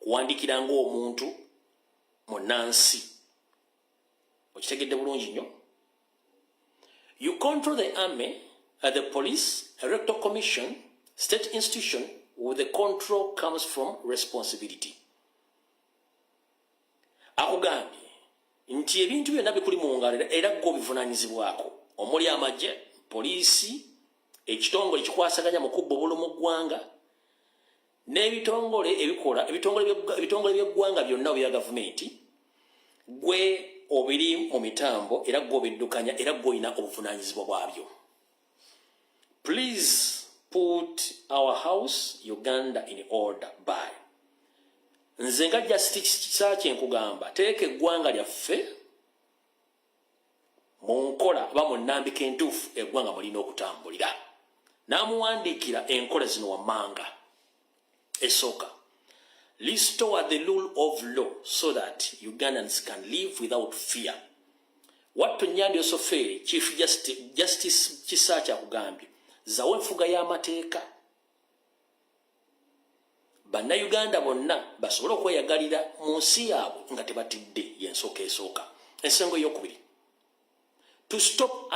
nkuwandiikira ng'omuntu munnansi. Okitegedde bulungi nnyo? You control the army, the police, electoral commission, state institution. With the control comes from responsibility. Akugambye nti ebintu byonna bikuli mu ngalo era gwe obivunaanyizibwako. Omuli amagye, poliisi, ekitongole kikwasaganya mu kubba obululu mu ggwanga, n'ebitongole ebikola ebitongole by'eggwanga byonna ebya gavumenti, gwe obiri mu mitambo era gwe obiddukanya era gwe olina obuvunaanyizibwa bwabyo. Please put our house Uganda in order by nze nga Justice nkugamba teeka eggwanga lyaffe mu nkola oba mu nnambika entuufu eggwanga mulina okutambulira. N'amuwandiikira enkola zino wammanga. Esooka, restore the rule of law so that Ugandans can live without fear. Wattu Nnyandi Osofere, Chief Justice Kisaacha akugambye zawo enfuga y'amateeka. Bannayuganda bonna basobole okweyagalira mu nsi yaabwe nga tebatidde y'ensooka esooka. Ensengo ey'okubiri, to stop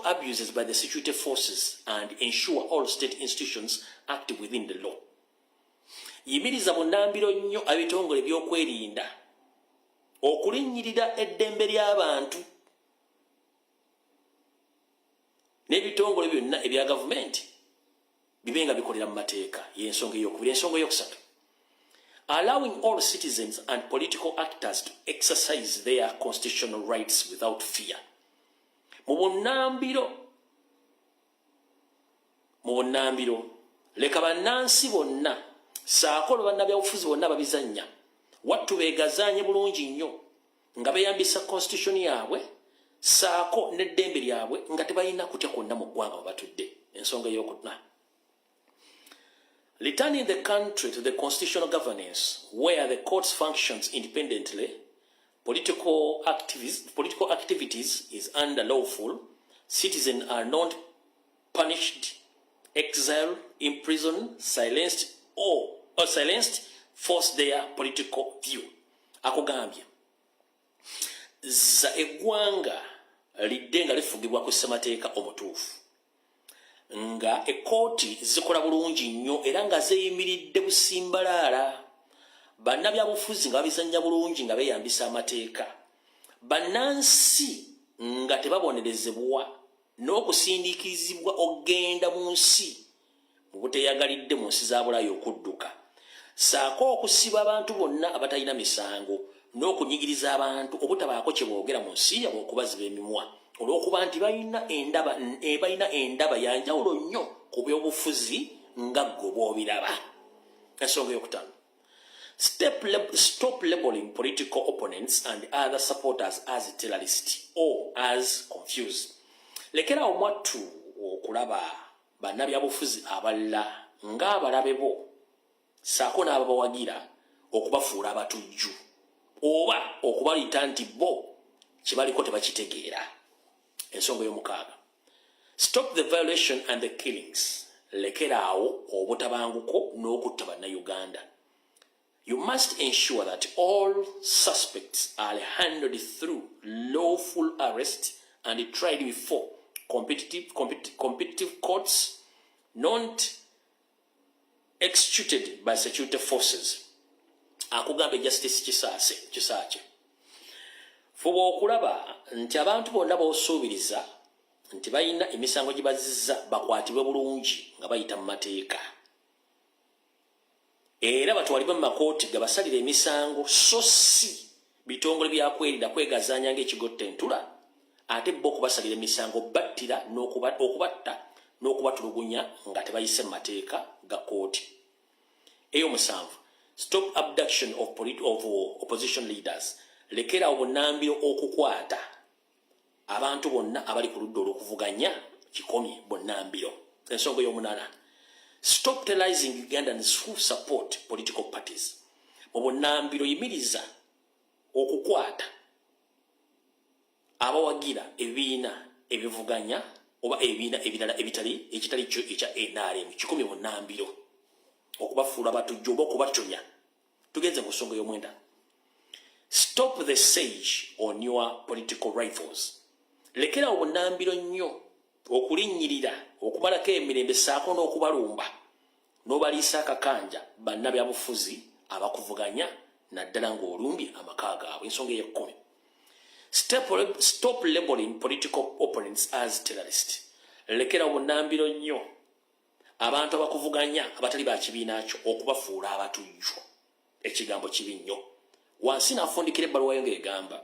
abuses by the security forces and ensure all state institutions act within the law. Yimiriza bunnambiro nnyo ebitongole by'okwerinda okulinnyirira eddembe ly'abantu n'ebitongole byonna ebya gavumenti bibe nga bikolera mu mateeka. Y'ensonga ey'okubiri. Ensonga ey'okusatu, allowing all citizens and political actors to exercise their constitutional rights without fear. Mu bunnambiro leka bannansi bonna saako bannabyabufuzi bonna babizannya wattu beegazaanye bulungi nnyo nga beeyambisa constitution yaabwe saako n'eddembe lyabwe nga tebalina kutya kwonna mu ggwanga we batudde. Ensonga ey'okuna, returning the country to the constitutional governance where the courts functions independently, political activities is under lawful, citizens are not punished, exiled, imprisoned, silenced, or force their political view. Akugambye za eggwanga lidde nga lifugibwa ku ssemateeka omutuufu, nga ekkooti zikola bulungi nnyo era nga zeeyimiridde busimbalaala, bannabyabufuzi nga babizannya bulungi nga beeyambisa amateeka, bannansi nga tebabonerezebwa n'okusindiikizibwa okgenda mu nsi mu buteeyagalidde mu nsi za Bulaaya okudduka, saako okusiba abantu bonna abatalina misango n'okunyigiriza abantu obutabaako kye boogera mu nsi yabwe okubaziba emimwa olw'okuba nti balina endaba ya njawulo nnyo ku byobufuzi nga ggwe bw'obiraba. Ensonga ey'okutaano, stop labeling political opponents and other supporters as terrorists or as confused. Lekerawo mwattu okulaba bannabyabufuzi abalala ng'abalabe bo saako n'ababawagira okubafuula abatujju oba okubayita nti bo kye baliko tebakitegeera. Ensonga y'omukaaga, stop the violation and the killings. Lekeraawo obutabanguko n'okutta bannayuganda. You must ensure that all suspects are handled through lawful arrest and tried before competitive courts, not executed by security forces. Akugambe Justice Kisaache. Fuba okulaba nti abantu bonna b'osuubiriza nti balina emisango gye bazizza bakwatibwe bulungi nga bayita mu mateeka. Era batwalibwe mu makooti gabasalira emisango so si bitongole byakwerinda kwegazaanya ng'ekigotta entula ate bo okubasalira emisango battira n'okubatta n'okubatulugunya nga tebayise mu mateeka ga kooti. Ey'omusanvu, stop abduction of opposition leaders. Lekera obunnambiro okukwata abantu bonna abali ku ludda olw'okuvuganya kikomye bunnambiro. Ensonga ey'omunaana, stop terrorizing Ugandans who support political parties. Mu bunnambiro yimiriza okukwata abawagira ebibiina ebivuganya oba ebibiina ebirala ekitali kyo ekya NRM kikomye bunnambiro okubafuula abatujju oba okubatonya. Tugenze mu nsonga y'omwenda, stop the siege on your political rivals. Lekera obunnambiro nnyo okulinnyirira okumalako emirembe saako n'okubalumba n'obaliisa akakanja bannabyabufuzi abakuvuganya naddala ng'olumbye amaka gaabwe. Ensonga ey'ekkumi, stop labeling political opponents as terrorists. Lekera obunnambiro nnyo abantu abakuvuganya abatali ba kibiina kyo okubafuula abatujju. Ekigambo kibi nnyo. Wansi n'afundikira ebbaluwa yo ng'egamba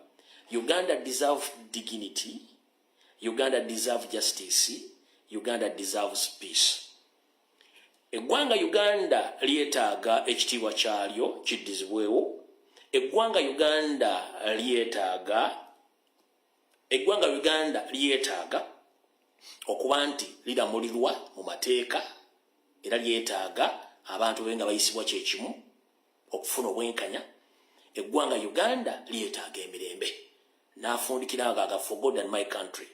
Uganda deserve dignity, Uganda deserve justice, Uganda deserves peace. eggwanga Uganda lyetaaga ekitiibwa kyalyo kiddizibwewo. Eggwanga Uganda lyetaaga okuba nti liramulirwa mu mateeka era lyetaaga abantu be nga bayisibwa kyekimu okufuna obwenkanya. Eggwanga Uganda lyetaaga emirembe. N'afundikira for God and my country,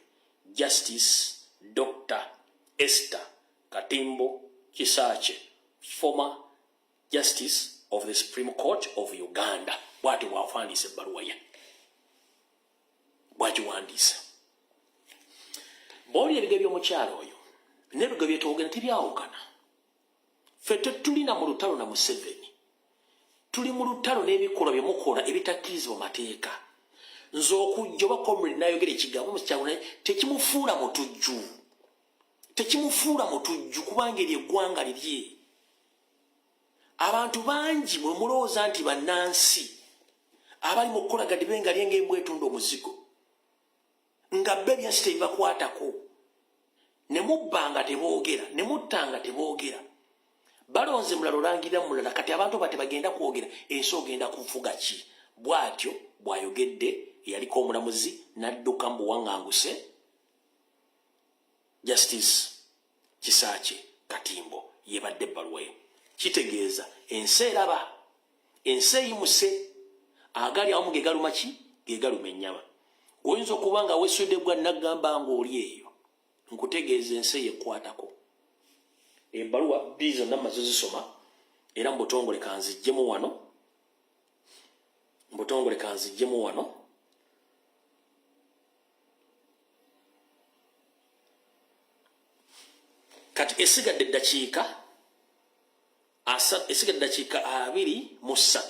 Justice Dr. Esther Katimbo Kisache, former Justice of the Supreme Court of Uganda. Bwati bw'awandiisa ebbaluwa ye. Bw'agiwandiisa. Bw'oli ebigere by'omukyalo oyo n'ebigere bye twogera tebyawukana. Ffe tetulina mu lutalo na Museveni. Tuli mu lutalo n'ebikolwa bye mukola ebitakkiriza mu mateeka. Nze okujja oba comrade n'ayogera ekigambo mukyalo naye tekimufuula mutujju. Tekimufuula mutujju kubanga eryo eggwanga lirye. Abantu bangi mwe mulowooza nti bannansi abali mu kukolagadde benga lyenga embwetunda omuzigo nga bbe byansi tebibakwatako ne mubbanga teboogera ne muttanga teboogera. Balonze mulala olangirira mulala kati abantu bate bagenda kwogera ensi ogenda kuvuga ki. Bw'atyo bw'ayogedde eyaliko omulamuzi n'adduka mu buwaŋŋanguse Justice Kisache Katimbo yebadde ebbaluwa ye. Kitegeeza ensi eraba, ensi eyimuse, agali awamu ge galuma ki? Ge galuma ennyama. Oyinza okuba nga weesudde gwa nagamba ng'oli eyo, nkutegeeza ensi yekwatako. Ebbaluwa bbiri zonna mmaze zisoma era mu butongole kanziggyemu wano. Kati esigadde eddakiika 23.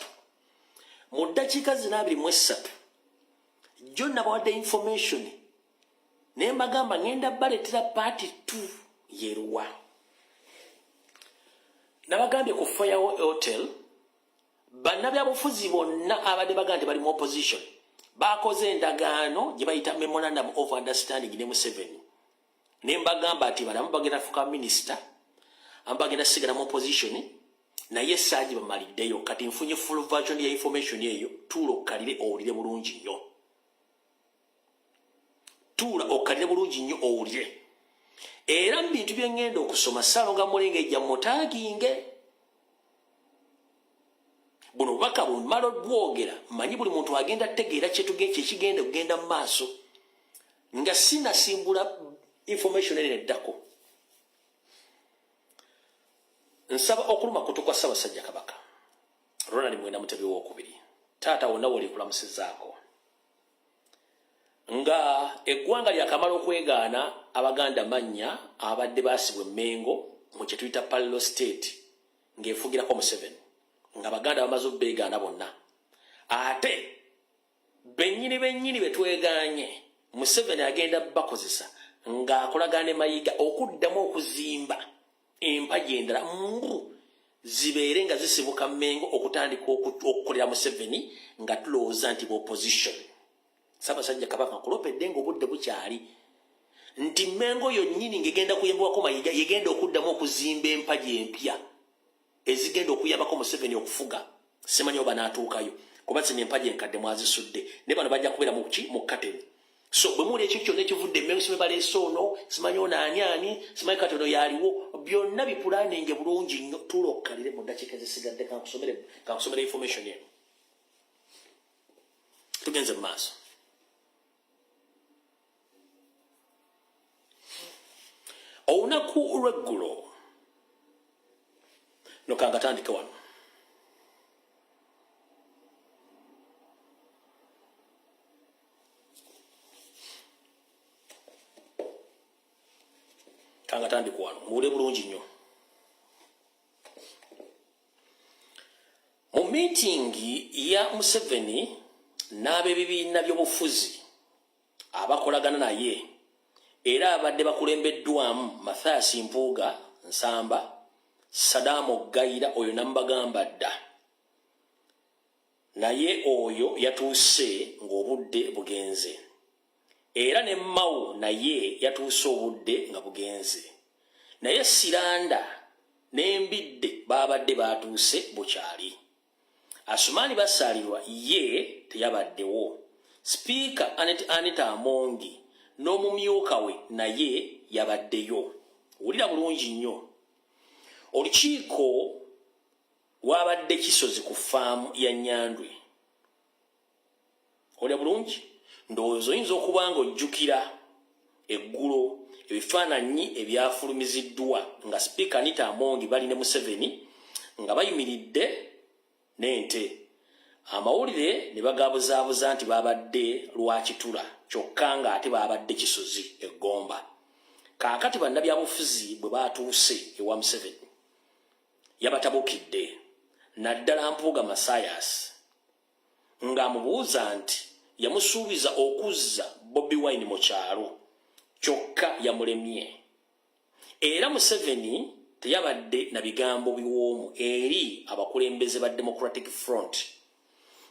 Mu ddakiika zino 23 jjo nabawadde information naye mbagamba ngenda baleetera paati 2 yeruwa. Nabagambye ku Fire Hotel bannabyabufuzi bonna abadde bagamba nti bali mu opposition bakoze endagaano gye bayita memorandum of understanding ne Museveni. Ne mbagamba ati balamu bagenda fuka minisita ambagenda sigala mu opposition naye saaji bamaliddeyo. Kati nfunye full version ya information eyo. Tuula okkalire owulire bulungi nnyo. Tuula okkalire bulungi nnyo owulire. Era mu bintu bye ngenda okusoma Ssaalonga Mulenga ejja mutaaginge. Buno bubaka bumala bwogera mmanyi buli muntu agenda tegeera kyekigenda okugenda mu maaso nga sinasimbula information ene eddako. Nsaba okuluma kutu kwa Ssaabasajja Kabaka Ronald Mwenda Mutebi w'okubiri, taata wonna woli kulamusizaako nga eggwanga lyakamala okwegaana Abaganda mannya abadde baasibwa Mengo mu kye tuyita parallel state ng'efugirako Museveni, nga Abaganda bamaze obbeegaana bonna. Ate bennyini betwegaanye Museveni agenda bakozesa ng'akolagana ne Mayiga okuddamu okuzimba empagi endala mbu zibeere nga zisibuka Mengo okutandika okukolera Museveni nga tulowooza nti opposition. Ssaabasajja Kabaka nkulopedde ng'obudde bukyali nti Mengo yonnyini ng'egenda kuyambwako Mayiga yegenda okuddamu okuzimba empagi empya ezigenda okuyambako Museveni okufuga. Simanyi oba n'atuukayo kuba zino empagi enkadde mwazisudde ne bano bajja kubeera mu kateni. So bwe muli ekyo kyonna ekivudde Mengo simanyi baleese ono simanyi ono ani simanyi kati ono yaaliwo byonna bipulaaninge bulungi nnyo. Tuula okkalire mu ddakiika ezisigadde kankusomere information eno. Tugenze mu maaso. Olunaku lw'eggulo no kangatandike wano. Kangatandike wano muwule bulungi nnyo. Mu meetingi ya Museveni n'ab'ebibiina by'obufuzi abakolagana naye era abadde bakulembeddwamu Mathias Mpuuga Nsamba, Sadamo Gaira oyo nambagamba dda, naye oyo yatuuse ng'obudde bugenze, era ne Mao naye yatuuse obudde nga bugenze, naye Siranda n'embidde babadde batuuse bukyali. Asumani basalirwa ye teyabaddewo. Speaker Anita Amongi n'omumyuka we naye yabaddeyo. Wulira bulungi nnyo. Olukiiko wabadde Kisozi ku faamu ya Nyandwe. Wulira bulungi. Ndowooza oyinza okuba nga ojjukira eggulo ebifaananyi ebyafulumiziddwa nga Speaker Anita Amongi bali ne Museveni nga bayimiridde n'ente. Amawulire ne bagabuzaabuza nti babadde Lwakitula kyokka nga ate babadde Kisozi eggomba. Kaakati bannabyabufuzi bwe batuuse ewa Museveni yabatabukidde naddala Mpuuga Masayas ng'amubuuza nti yamusuubiza okuzza Bobi Wine mu kyalo kyokka yamulemye. Era Museveni teyabadde na bigambo biwoomu eri abakulembeze ba Democratic Front.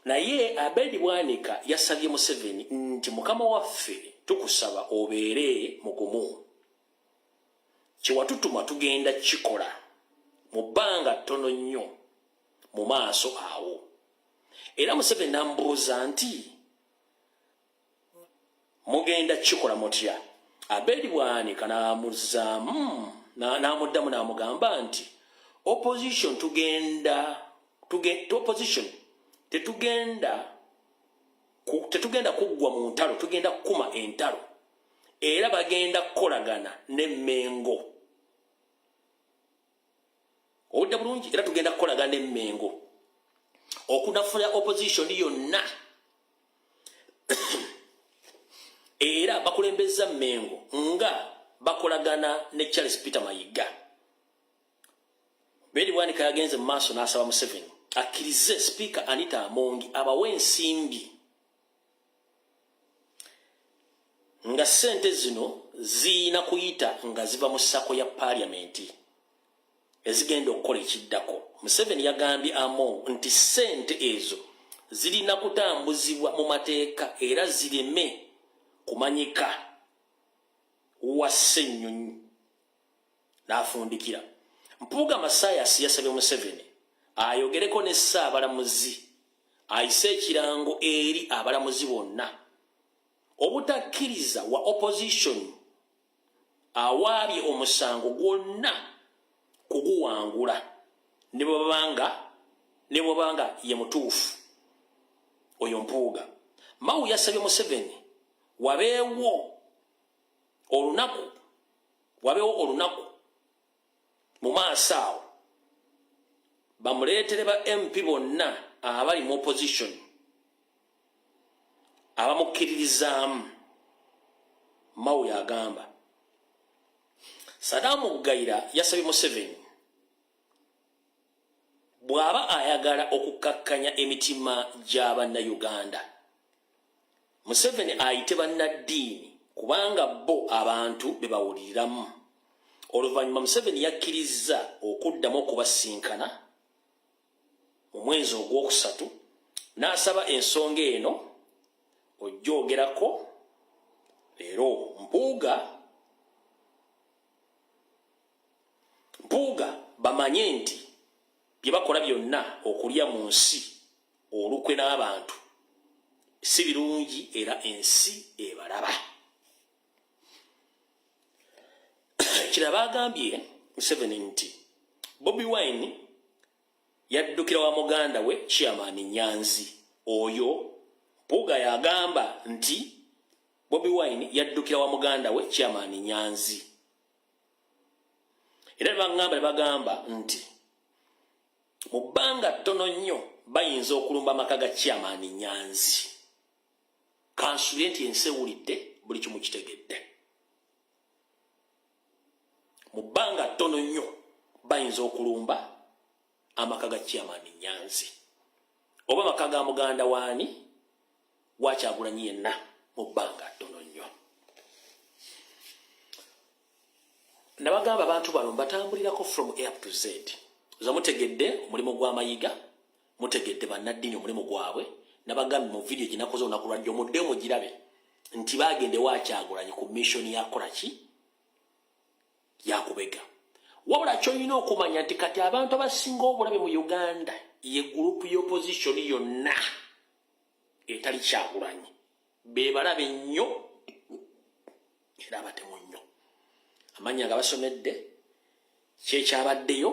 Naye Abedi Bwanika yasabye Museveni nti mukama waffe tukusaba obeere mugumu. Kiwatutuma tugenda kikola mu bbanga ttono nnyo mu maaso awo. Era Museveni n'amubuuza nti mugenda kikola mutya? Abedi Bwanika n'amuddamu n'amugamba nti opposition tetugenda kuggwa mu ntalo, tugenda kukuma entalo era bagenda kukolagana ne Mengo. Owulidde bulungi? Era tugenda kukolagana ne Mengo okunafuna opposition yonna era bakulembeza Mengo nga bakolagana ne Charles Peter Mayiga. Abedi Bwanika yagenze mu maaso n'asaba Museveni akkirize Speaker Anita Amongi abawe ensimbi nga ssente zino ziina kuyita nga ziva mu ssako ya paliamenti ezigenda okukola ekiddako. Museveni yagambye Amo nti ssente ezo zirina kutambuzibwa mu mateeka era zireme kumanyika wa Ssennyonyi. N'afundikira. Mpuuga Masayas yasabye Museveni ayogereko ne Ssaabalamuzi ayise ekirango eri abalamuzi bonna obutakkiriza wa opposition awaabye omusango gwonna kuguwangula ne bw'abanga ye mutuufu oyo Mpuuga. Mawu yasabye Museveni wabeewo olunaku mu maaso awo bamuleetere ba MP bonna abali mu opposition abamukkiririzaamu. Mawu yagamba. Sadaamu Gayira yasabye Museveni bw'aba ayagala okukkakkanya emitima gy'Abannayuganda, Museveni ayite bannaddiini kubanga bo abantu be bawuliriramu. Oluvannyuma Museveni yakkirizza okuddamu okubasinkana mu mwezi ogwokusatu n'asaba ensonga eno ojjogerako leero. Mpuuga bamanye nti bye bakola byonna okulya mu nsi olukwe n'abantu si birungi era ensi ebalaba. Kira bagambye Museveni nti Bobi Wine yaddukira wa muganda we Chairman Nyanzi. Oyo Mpuuga yagamba nti Bobi Wine yaddukira wa muganda we Chairman Nyanzi. Era bagamba nti mu bbanga ttono nnyo bayinza okulumba amaka ga Chairman Nyanzi. Kansule nti ensi ewulidde buli kimu kitegedde. Mu bbanga ttono nnyo bayinza okulumba amaka ga Chairman Nyanzi oba amaka ga muganda waani wa Kyagulanyi yenna mu bbanga ttono nnyo. Nabagamba abantu bano batambulirako from A to Z. Zamutegedde omulimu gwa Mayiga, mutegedde bannaddiini omulimu gwabwe. Nabagambye mu video gye nakoze olunaku lwadde mudde mugirabe nti bagende wa Kyagulanyi ku mission yakola ki yakubega. wabula kyolina okumanya nti kati abantu abasinga obulabe mu Uganda ye gurupu y'opposition yonna etali Kyagulanyi be balabe nnyo era abatemu nnyo amanya nga basomedde kyekyabaddeyo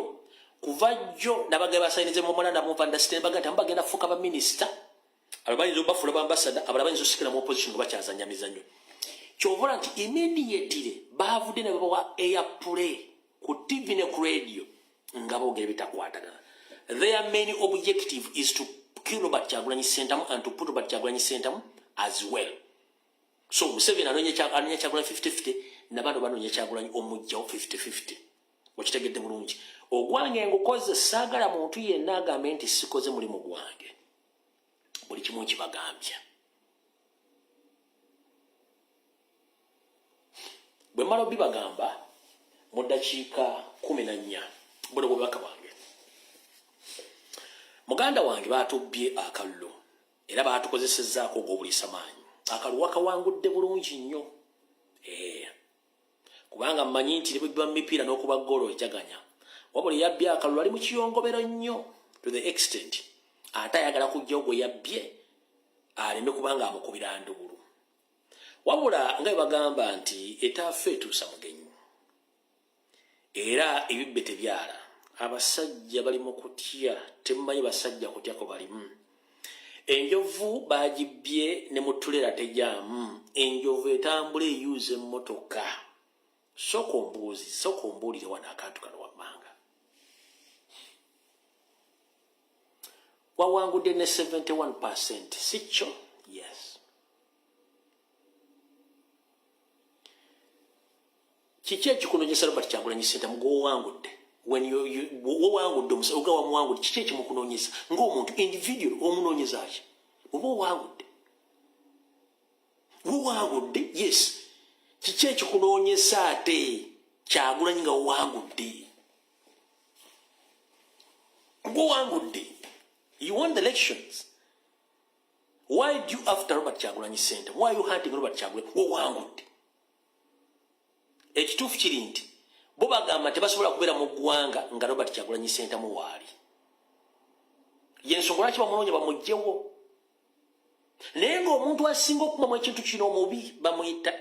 kuva jjo nabagaye basayinize mu mulanda mu understand bagati ambagenda fuka ba minister ababayinza obafula ba ambassador ababayinza osikira mu opposition bakyazanya mizanyo kyovula nti immediately bavudde ne bawa airplay ku TV ne ku radio nga boogera bitakwatagana. Their main objective is to kill Robert Kyagulanyi Ssentamu and to put Robert Kyagulanyi Ssentamu as well. So Museveni anonya Kyagulanyi 50-50 nabano banonya Kyagulanyi omujjawo 50-50. Wakitegedde bulungi. Ogwange ngukoze saagala muntu yenna agambe nti sikoze mulimu gwange. Buli kimu kibagambya. Bwe mmala bibagamba mu ddakiika 14 bwe bubaka bwange. Muganda wange baatubbye akalulu era baatukozesezzaako ogw'obulisa maanyi. Akalu wakawangudde bulungi nnyo. Kubanga mmanyi nti libwa mipiira n'okuba golo ejaganya. Wabula yabbye akalulu ali mu kiyongobero nnyo to the extent ate ayagala kujja ogwo yabbye aleme kubanga amukubira nduulu. Wabula nga bagamba nti etaafe etuusa mugenyi. Era ebibbe tebyala. Abasajja bali mu kutya temumanyi basajja kutyako balimu. Enjovu bagibbye ne mutulera tejaamu. Enjovu etambula eyuza emmotoka. Soko mbuulire wana akantu kano wammanga. Wawangudde ne 71%. Si kyo? Yes. Kiki ekikunonyesa Robert Kyagulanyi Ssentamu gw'owangudde? When wowangudde omusawo wamwangudde kiki ekimukunonyesa ng'omuntu individual omunoonyeza ki? Oba owangudde yes. Kiki ekikunoonyesa ate Kyagulanyi nga owangudde? Gw'owangudde. You won the elections. Why do you after Robert Kyagulanyi Ssentamu? Why are you hunting Robert Kyagulanyi? Wowangudde. Ekituufu kiri nti bo bagamba tebasobola kubeera mu ggwanga nga Robert Kyagulanyi Ssentamu waali. Yensonga lwaki bamunoonya bamuggyewo. Naye ng'omuntu asinga okumamu ekintu kino omubi bamuyita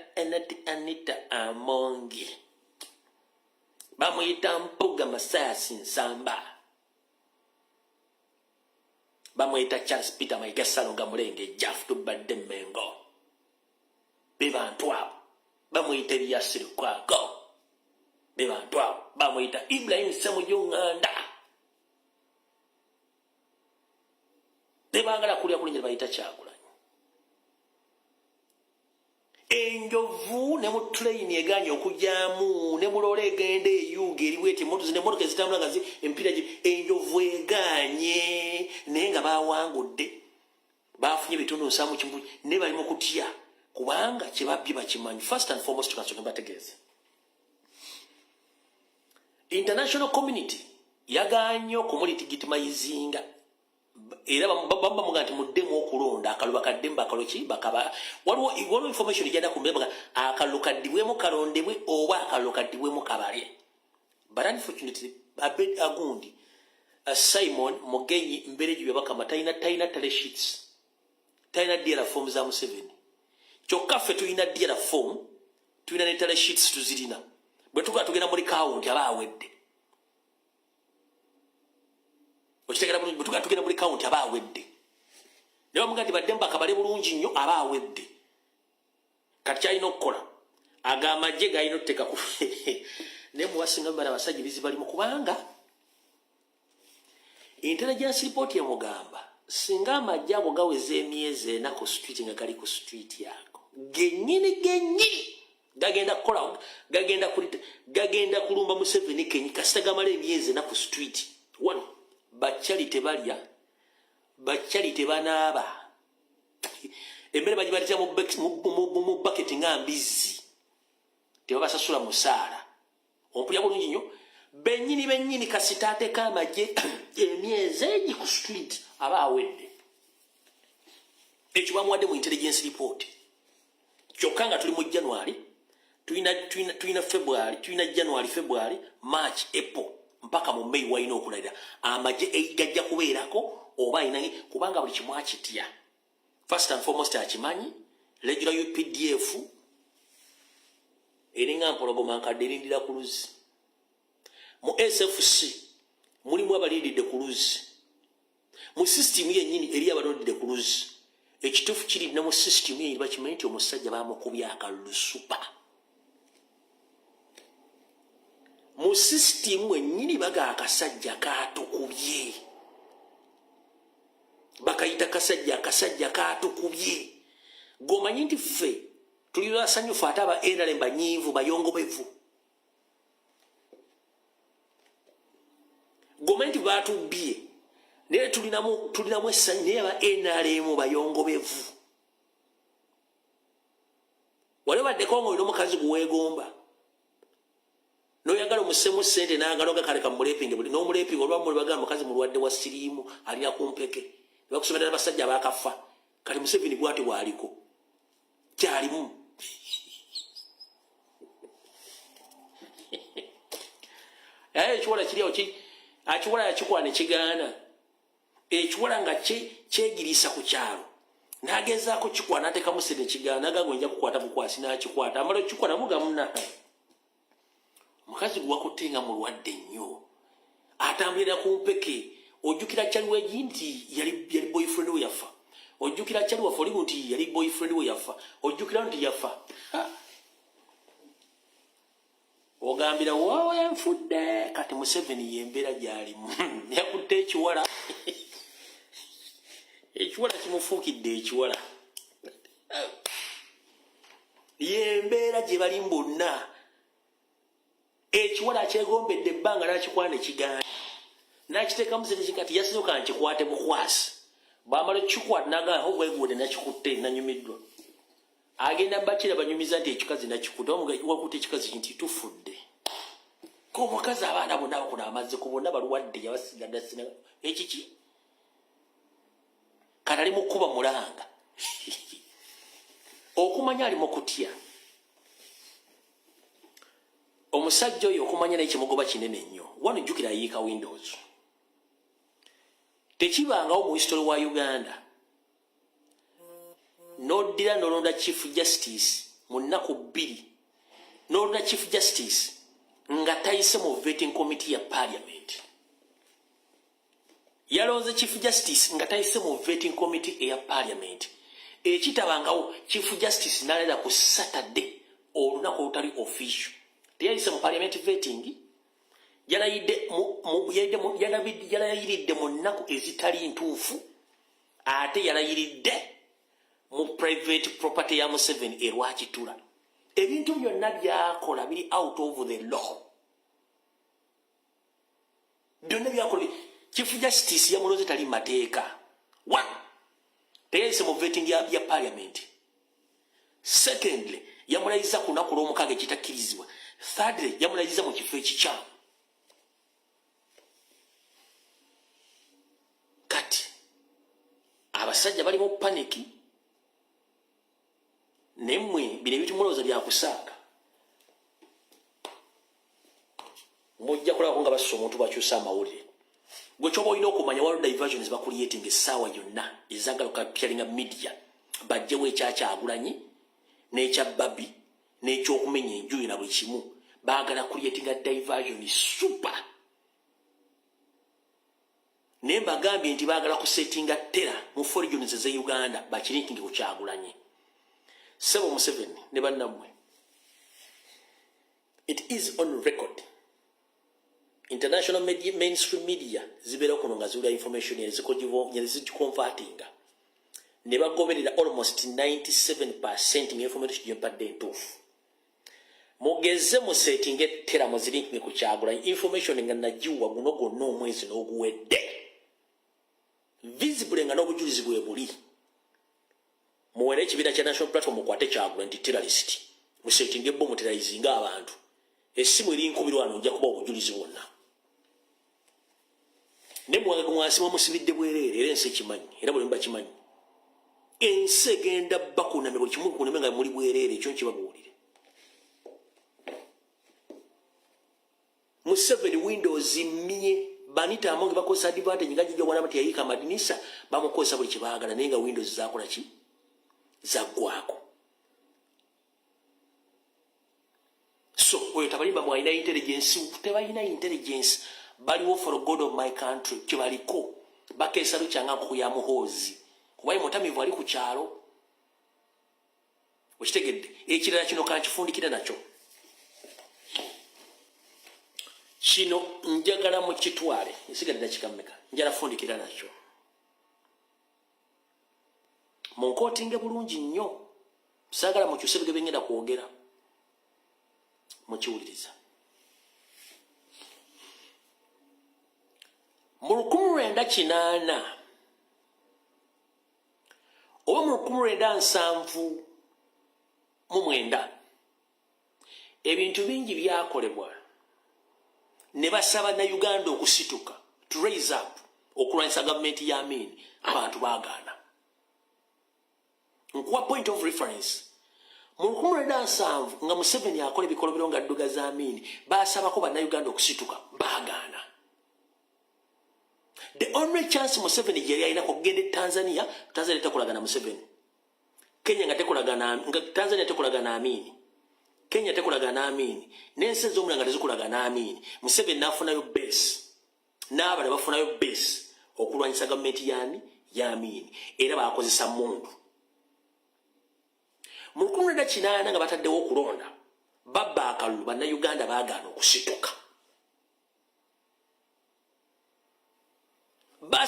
Anita Amongi. Bamuyita Mpuga Masasi Nsamba. Bamuyita Charles Peter Mayiga Salonga Mulenge Jaff Tubadde Mengo. Be bantu abo. Bamuyita Ebyasiri Kwago. Be bantu abo. Bamuyita Ibrahim Ssemujju Nganda. Be baagala kulya kulinnya bayita Kyagulanyi. Enjovu ne mu train eganye okujjamu ne mu lole egenda eyuga eriwete emmotoka ezitambula nga empira enjovu eganye naye nga bawangudde bafunye ebitundu 7 ne bali mu kutya kubanga kye babbye bakimanyi. First and foremost tukansooka bategeeze international community yaganye okumulitigitimaizinga era bamba nti muddemu okulonda akalu bakaddemu bakaloki bakaba waliwo information ejjana kumbeba akalu kaddibwemu kalondebwe oba akalu kaddibwemu kabale. But unfortunately Abed Agundi Simon Mugenyi Mbereji byabakama taina tele sheets taina dira form za Museveni kyokka ffe tulina dira form tulina ne tele sheets tuzirina bwe tuka tugenda muri count abawedde okitegera bulungi bwe tuka tugenda muri count abawedde ne bamugandi baddemba akabale bulungi nnyo abawedde kati kyalina okukola agamajje gayina otteka ku ne muwasinga bala basajirizi bali mu kubanga intelligence report ya mugamba singa amajje ago gaweze emyezi ena ku street nga gali ku street yako genyini gagenda kulumba Museveni Kenya kasita gamala emyezi ena ku street wano bachali tebalya bachali tebanaaba emmere bagibatira mu bucket ngambizi tebabasasula musaala ompulya bulungi nnyo bennyini kasita ateeka amagye emyezi egi ku street aba awedde ekyo bamuwadde mu intelligence report kyokka nga tuli mu January tuina February, tuina January, February, March, April mpaka mu May waina okulayira amaje gajja kubeerako oba ina kubanga buli kimu akitya. First and foremost akimanyi regular UPDF eringa mpologoma nkadde erindira ku luzi. Mu SFC mulimu abalindidde ku luzi. Mu system yennyini eri abalindidde ku luzi. Ekituufu kiri ne mu system yennyini bakimanyi nti omusajja bamukubya akalulu super. Mu system yennyini baga akasajja katukubye. Bakayita kasajja katukubye. Gomanyi nti ffe tuli basanyufu ate aba NRM banyiivu bayongobevu. Gomanyi nti batubye naye tulinamu essanyu naye aba NRM bayongobevu. Wali baddeko ng'olina omukazi guweegomba n'oyagala omussemu ssente n'agala ogakaleka mulepinge buli n'omulepinga olwa bagala mukazi mulwadde wa siriimu alina ku mpeke ne bakusomera n'abasajja abaakafa kati Museveni bw'ati bw'aliko kyalimu. Ekiwala kiriawo akiwala yakikwana ne kigaana ekiwala nga kyegiriisa ku kyalo n'agezaako kikwana ateekamu ssente kigaana n'agago nja kukwata bukwasi n'akikwata amala okikwana mugamuna. Mukazi gwakutte nga mulwadde nnyo atambulira ku mpeke ojjukira kyaliwo egi nti yali boyfriend we yafa. Ojjukira kyali wafa oli nti yali boyfriend we yafa. Ojjukira nti yafa. Ogambira waawe yanfudde kati Museveni yembeera gy'alimu. Yakutte ekiwala. Ekiwala kimufuukidde ekiwala. Yembeera gye bali bonna. Ekiwala kyegombedde ebbanga n'akikwana ekigaana. N'akiteekamu ssente kikati yasooka nkikwate bukwasi. Bamala okukikwata n'agamba obweguudde nakikutte nanyumiddwa. Agenda bakira banyumiza nti ekikazi nakikutte wakutte ekikazi nti tufudde. Ko omukazi abaana bonna bakuna amazzi ku bonna balwadde yabasigadde sina ekiki. Kati ali mu kkuba mulanga. Okumanya ali mu kutya. Omusajja oyo okumanya n'ekimugoba kinene nnyo. Wano jjukira ayiika Windows. Tekibangawo mu history wa Uganda n'oddira n'olonda Chief Justice mu nnaku 2 n'olonda Chief Justice nga tayise mu vetting committee ya Parliament. Yalonze Chief Justice nga tayise mu vetting committee eya Parliament. Ekitabangawo Chief Justice n'alera ku Saturday olunaku olutali official. Teyayise mu Parliament vetting. Yalayiridde mu nnaku ezitali ntuufu ate yalayiridde mu private property ya Museveni erwakitula. Ebintu byonna byakola biri out of the law. Byonna byakola Chief Justice yamuloze tali mateeka. 1. Teyayise mu vetting ya Parliament. Secondly, yamulayiza ku lunaku lw'omukaaga ekitakkirizibwa. Thirdly, yamulayiza mu kifo ekikyamu. Kati abasajja bali mu paniki nemmwe bino ebitumulowooza byakusaaka mujja kulabako nga basusa omuntu bakyusa amawulire. Gwe kyoba olina okumanya waliwo diversions bakuliyetinga essaawa yonna ezagala okapyalinga media bajjewo ekyakyagulanyi n'ekya babi n'ekyokumenya enjuyi na buli kimu baagala kuliyetinga diversion super. Naye mbagambye nti baagala kusettinga ttera mu regions ze Uganda bakirikinge ku Kyagulanyi. Sebo Museveni ne bannammwe. It is on record. International media, mainstream media zibeera kuno nga ziwulira information ezikonvertinga. Ne bagoberera almost 97% mu information gyempadde entuufu. Mugeze musettinge ttera muzirinkinge ku Kyagulanyi information nga nagiwa guno gwonna omwezi n'oguwedde. Visible nga n'obujulizi bwe buli. Muwere ekibiina kya National Platform mukwate Kyagulanyi nti terrorist. Musettinge ebbomu terrorizinga abantu. Essimu eri nkubirwa wano nja kuba obujulizi bwonna. Ne mwansi mwamusibidde bwereere era ensi ekimanyi era buli bakimanyi. Ensi egenda bakuna buli kimu kuneme nga muli bwereere ekyo nkibabuulire. Museveni Windows mmye banita amonge bakosa advantage nga jijja bwana bati yayika madinisa bamukosa buli kibaagala naye nga Windows zakola ki zaggwako. So oyo tabalimba mwalina intelligence tebalina intelligence baliwo for God of my country kibaliko bakeesa lukyanga nkuya muhoozi kubaye mutamivu ali ku kyalo okitegedde ekirala kino kankifundikira nakyo kino njagala mu kitwale nsigadde dakika mmeka njala fundikira nakyo munkootinge bulungi nnyo saagala mukyuse bige bengenda kwogera mukiwuliriza. Mu 1980 oba mu 1979 ebintu bingi byakolebwa ne basaba na Uganda okusituka to raise up okulwanyisa gavumenti ya Amin abantu baagaana. Nkuwa point of reference mu 1970 nga Museveni akola ebikolobero nga dduga za Amin basabako bannayuganda okusituka baagaana. The only chance Museveni yali alina kugenda Tanzania tekolaga na Museveni. Kenya nga tekolaga na Tanzania tekolaga na Amin. Kenya tekolaga na Amin. N'ensi ez'omulanga tezikolaga na Amin. Museveni n'afunayo base. N'abala bafunayo base okulwanyisa gavumenti ya Amin. Era baakozesa mundu. Mu 1980 nga bataddewo okulonda babba akalulu bannayuganda baagaana okusituka.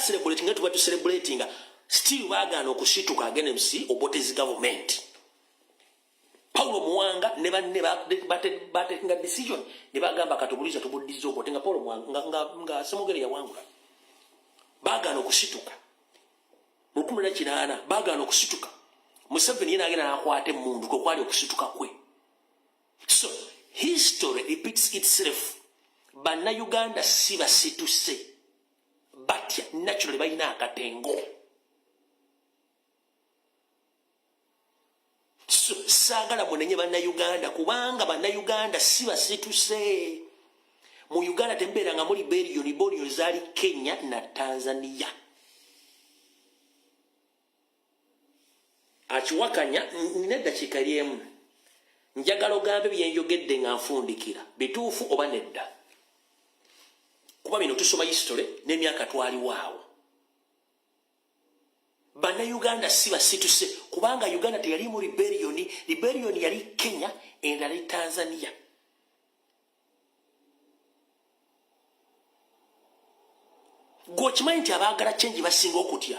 Celebrating nga tuba celebrating still baagaana okusituka against obotezi government. Paulo Muwanga ne banne batekinga decision ne bagamba katubuliza tubuddiza obotenga Paulo Muwanga nga Semogere yawangula. Baagaana okusituka. Mu 1980 baagaana okusituka. Museveni yena agenda nakwate mundu ko kwali okusituka kwe. So history repeats itself. Bannayuganda si basituse. Batya naturally balina akatengo. So saagala munenye bannayuganda kubanga bannayuganda si basituse. Mu Uganda tembeera nga muli billion zaali Kenya na Tanzania. Achiwakanya neddakiika lyemu njagala ogambe byenjogedde nga nfundikira bituufu oba nedda kuba bino tusoma history n'emyaka twaliwaawo. Bannayuganda si basituse kubanga Uganda teyalimu rebellion yali Kenya endala Tanzania. Gwokimanyi nti abaagala change basinga okutya.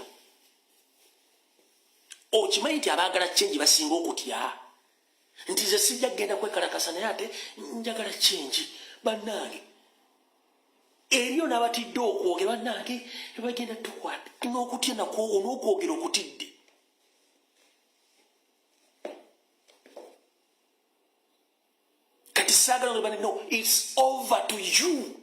Okimanyi nti abaagala change basinga okutya. Nti ze sijja kgenda kwekalakasa naye ate njagala change bannange. Eriyo n'abatidde okwogera bannange bagenda tukwata n'okutya nakwo n'okwogera okutidde. Kati saagala nga no, it's over to you.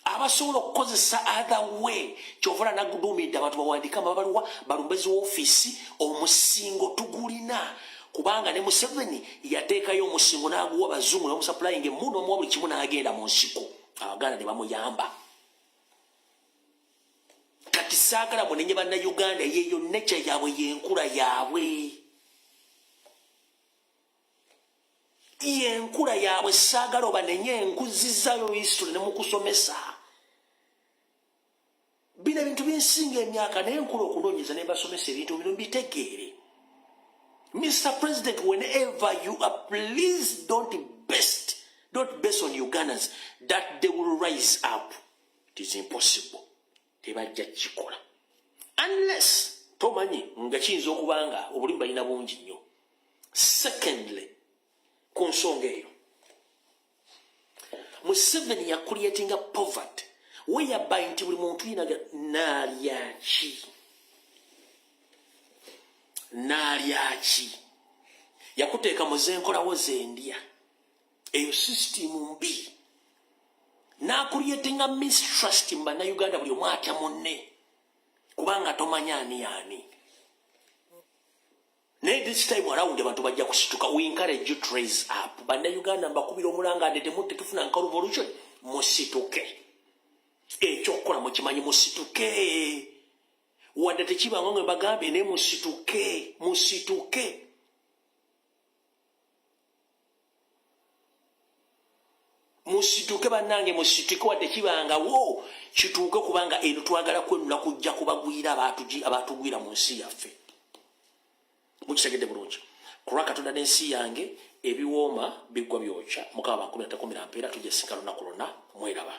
Abasobola okukozesa other way kyovula naguduumidde abantu bawandika amabaluwa balumbezi w'ofiisi omusingo tugulina kubanga ne Museveni yateekayo omusingo n'aguwa abazungu n'omusaplayinga emmuno omuwa buli kimu n'agenda mu nsiko abaganda ne bamuyamba. Kati saagala munenye bannayuganda yeeyo nature yaabwe yenkula yaabwe. Yenkula yaabwe saagala obanenye enkuzizayo history ne mukusomesa. Bino ebintu binsinga emyaka naye nkula okunoonyeza ne basomesa ebintu bino mbitegeere. Mr. President, whenever you are, please don't base on Ugandans that they will rise up. It is impossible. Tebajja kikola. Unless tomanyi nga kiyinza okubanga obulimu balina bungi nnyo. Secondly, ku nsonga eyo Museveni ya creating a poverty whereby nti buli muntu yinaga nalyaki yakuteeka muzenkolawo zendya eyo system mbi n'akuliyetinga mistrust mu bannayuganda buli omu atya munne kubanga tomanya ani. Naye this time around abantu bajja kusituka. We encourage you to raise up. Bannayuganda mbakubira omulanga ate temute tufuna nka revolution musituke ekyokukola mukimanyi musituke wadde tekibanga ngwe bagambye ne musituke bannange musituke wadde kibangawo kituuke kubanga eno twagala kwenula kujja kubagwira abatugwira mu nsi yaffe mukitegedde bulungi kulwa Katonda n'ensi yange ebiwooma biggwa byokya Mukama 20 mpeera tujja sika lunaku lwonna mweraba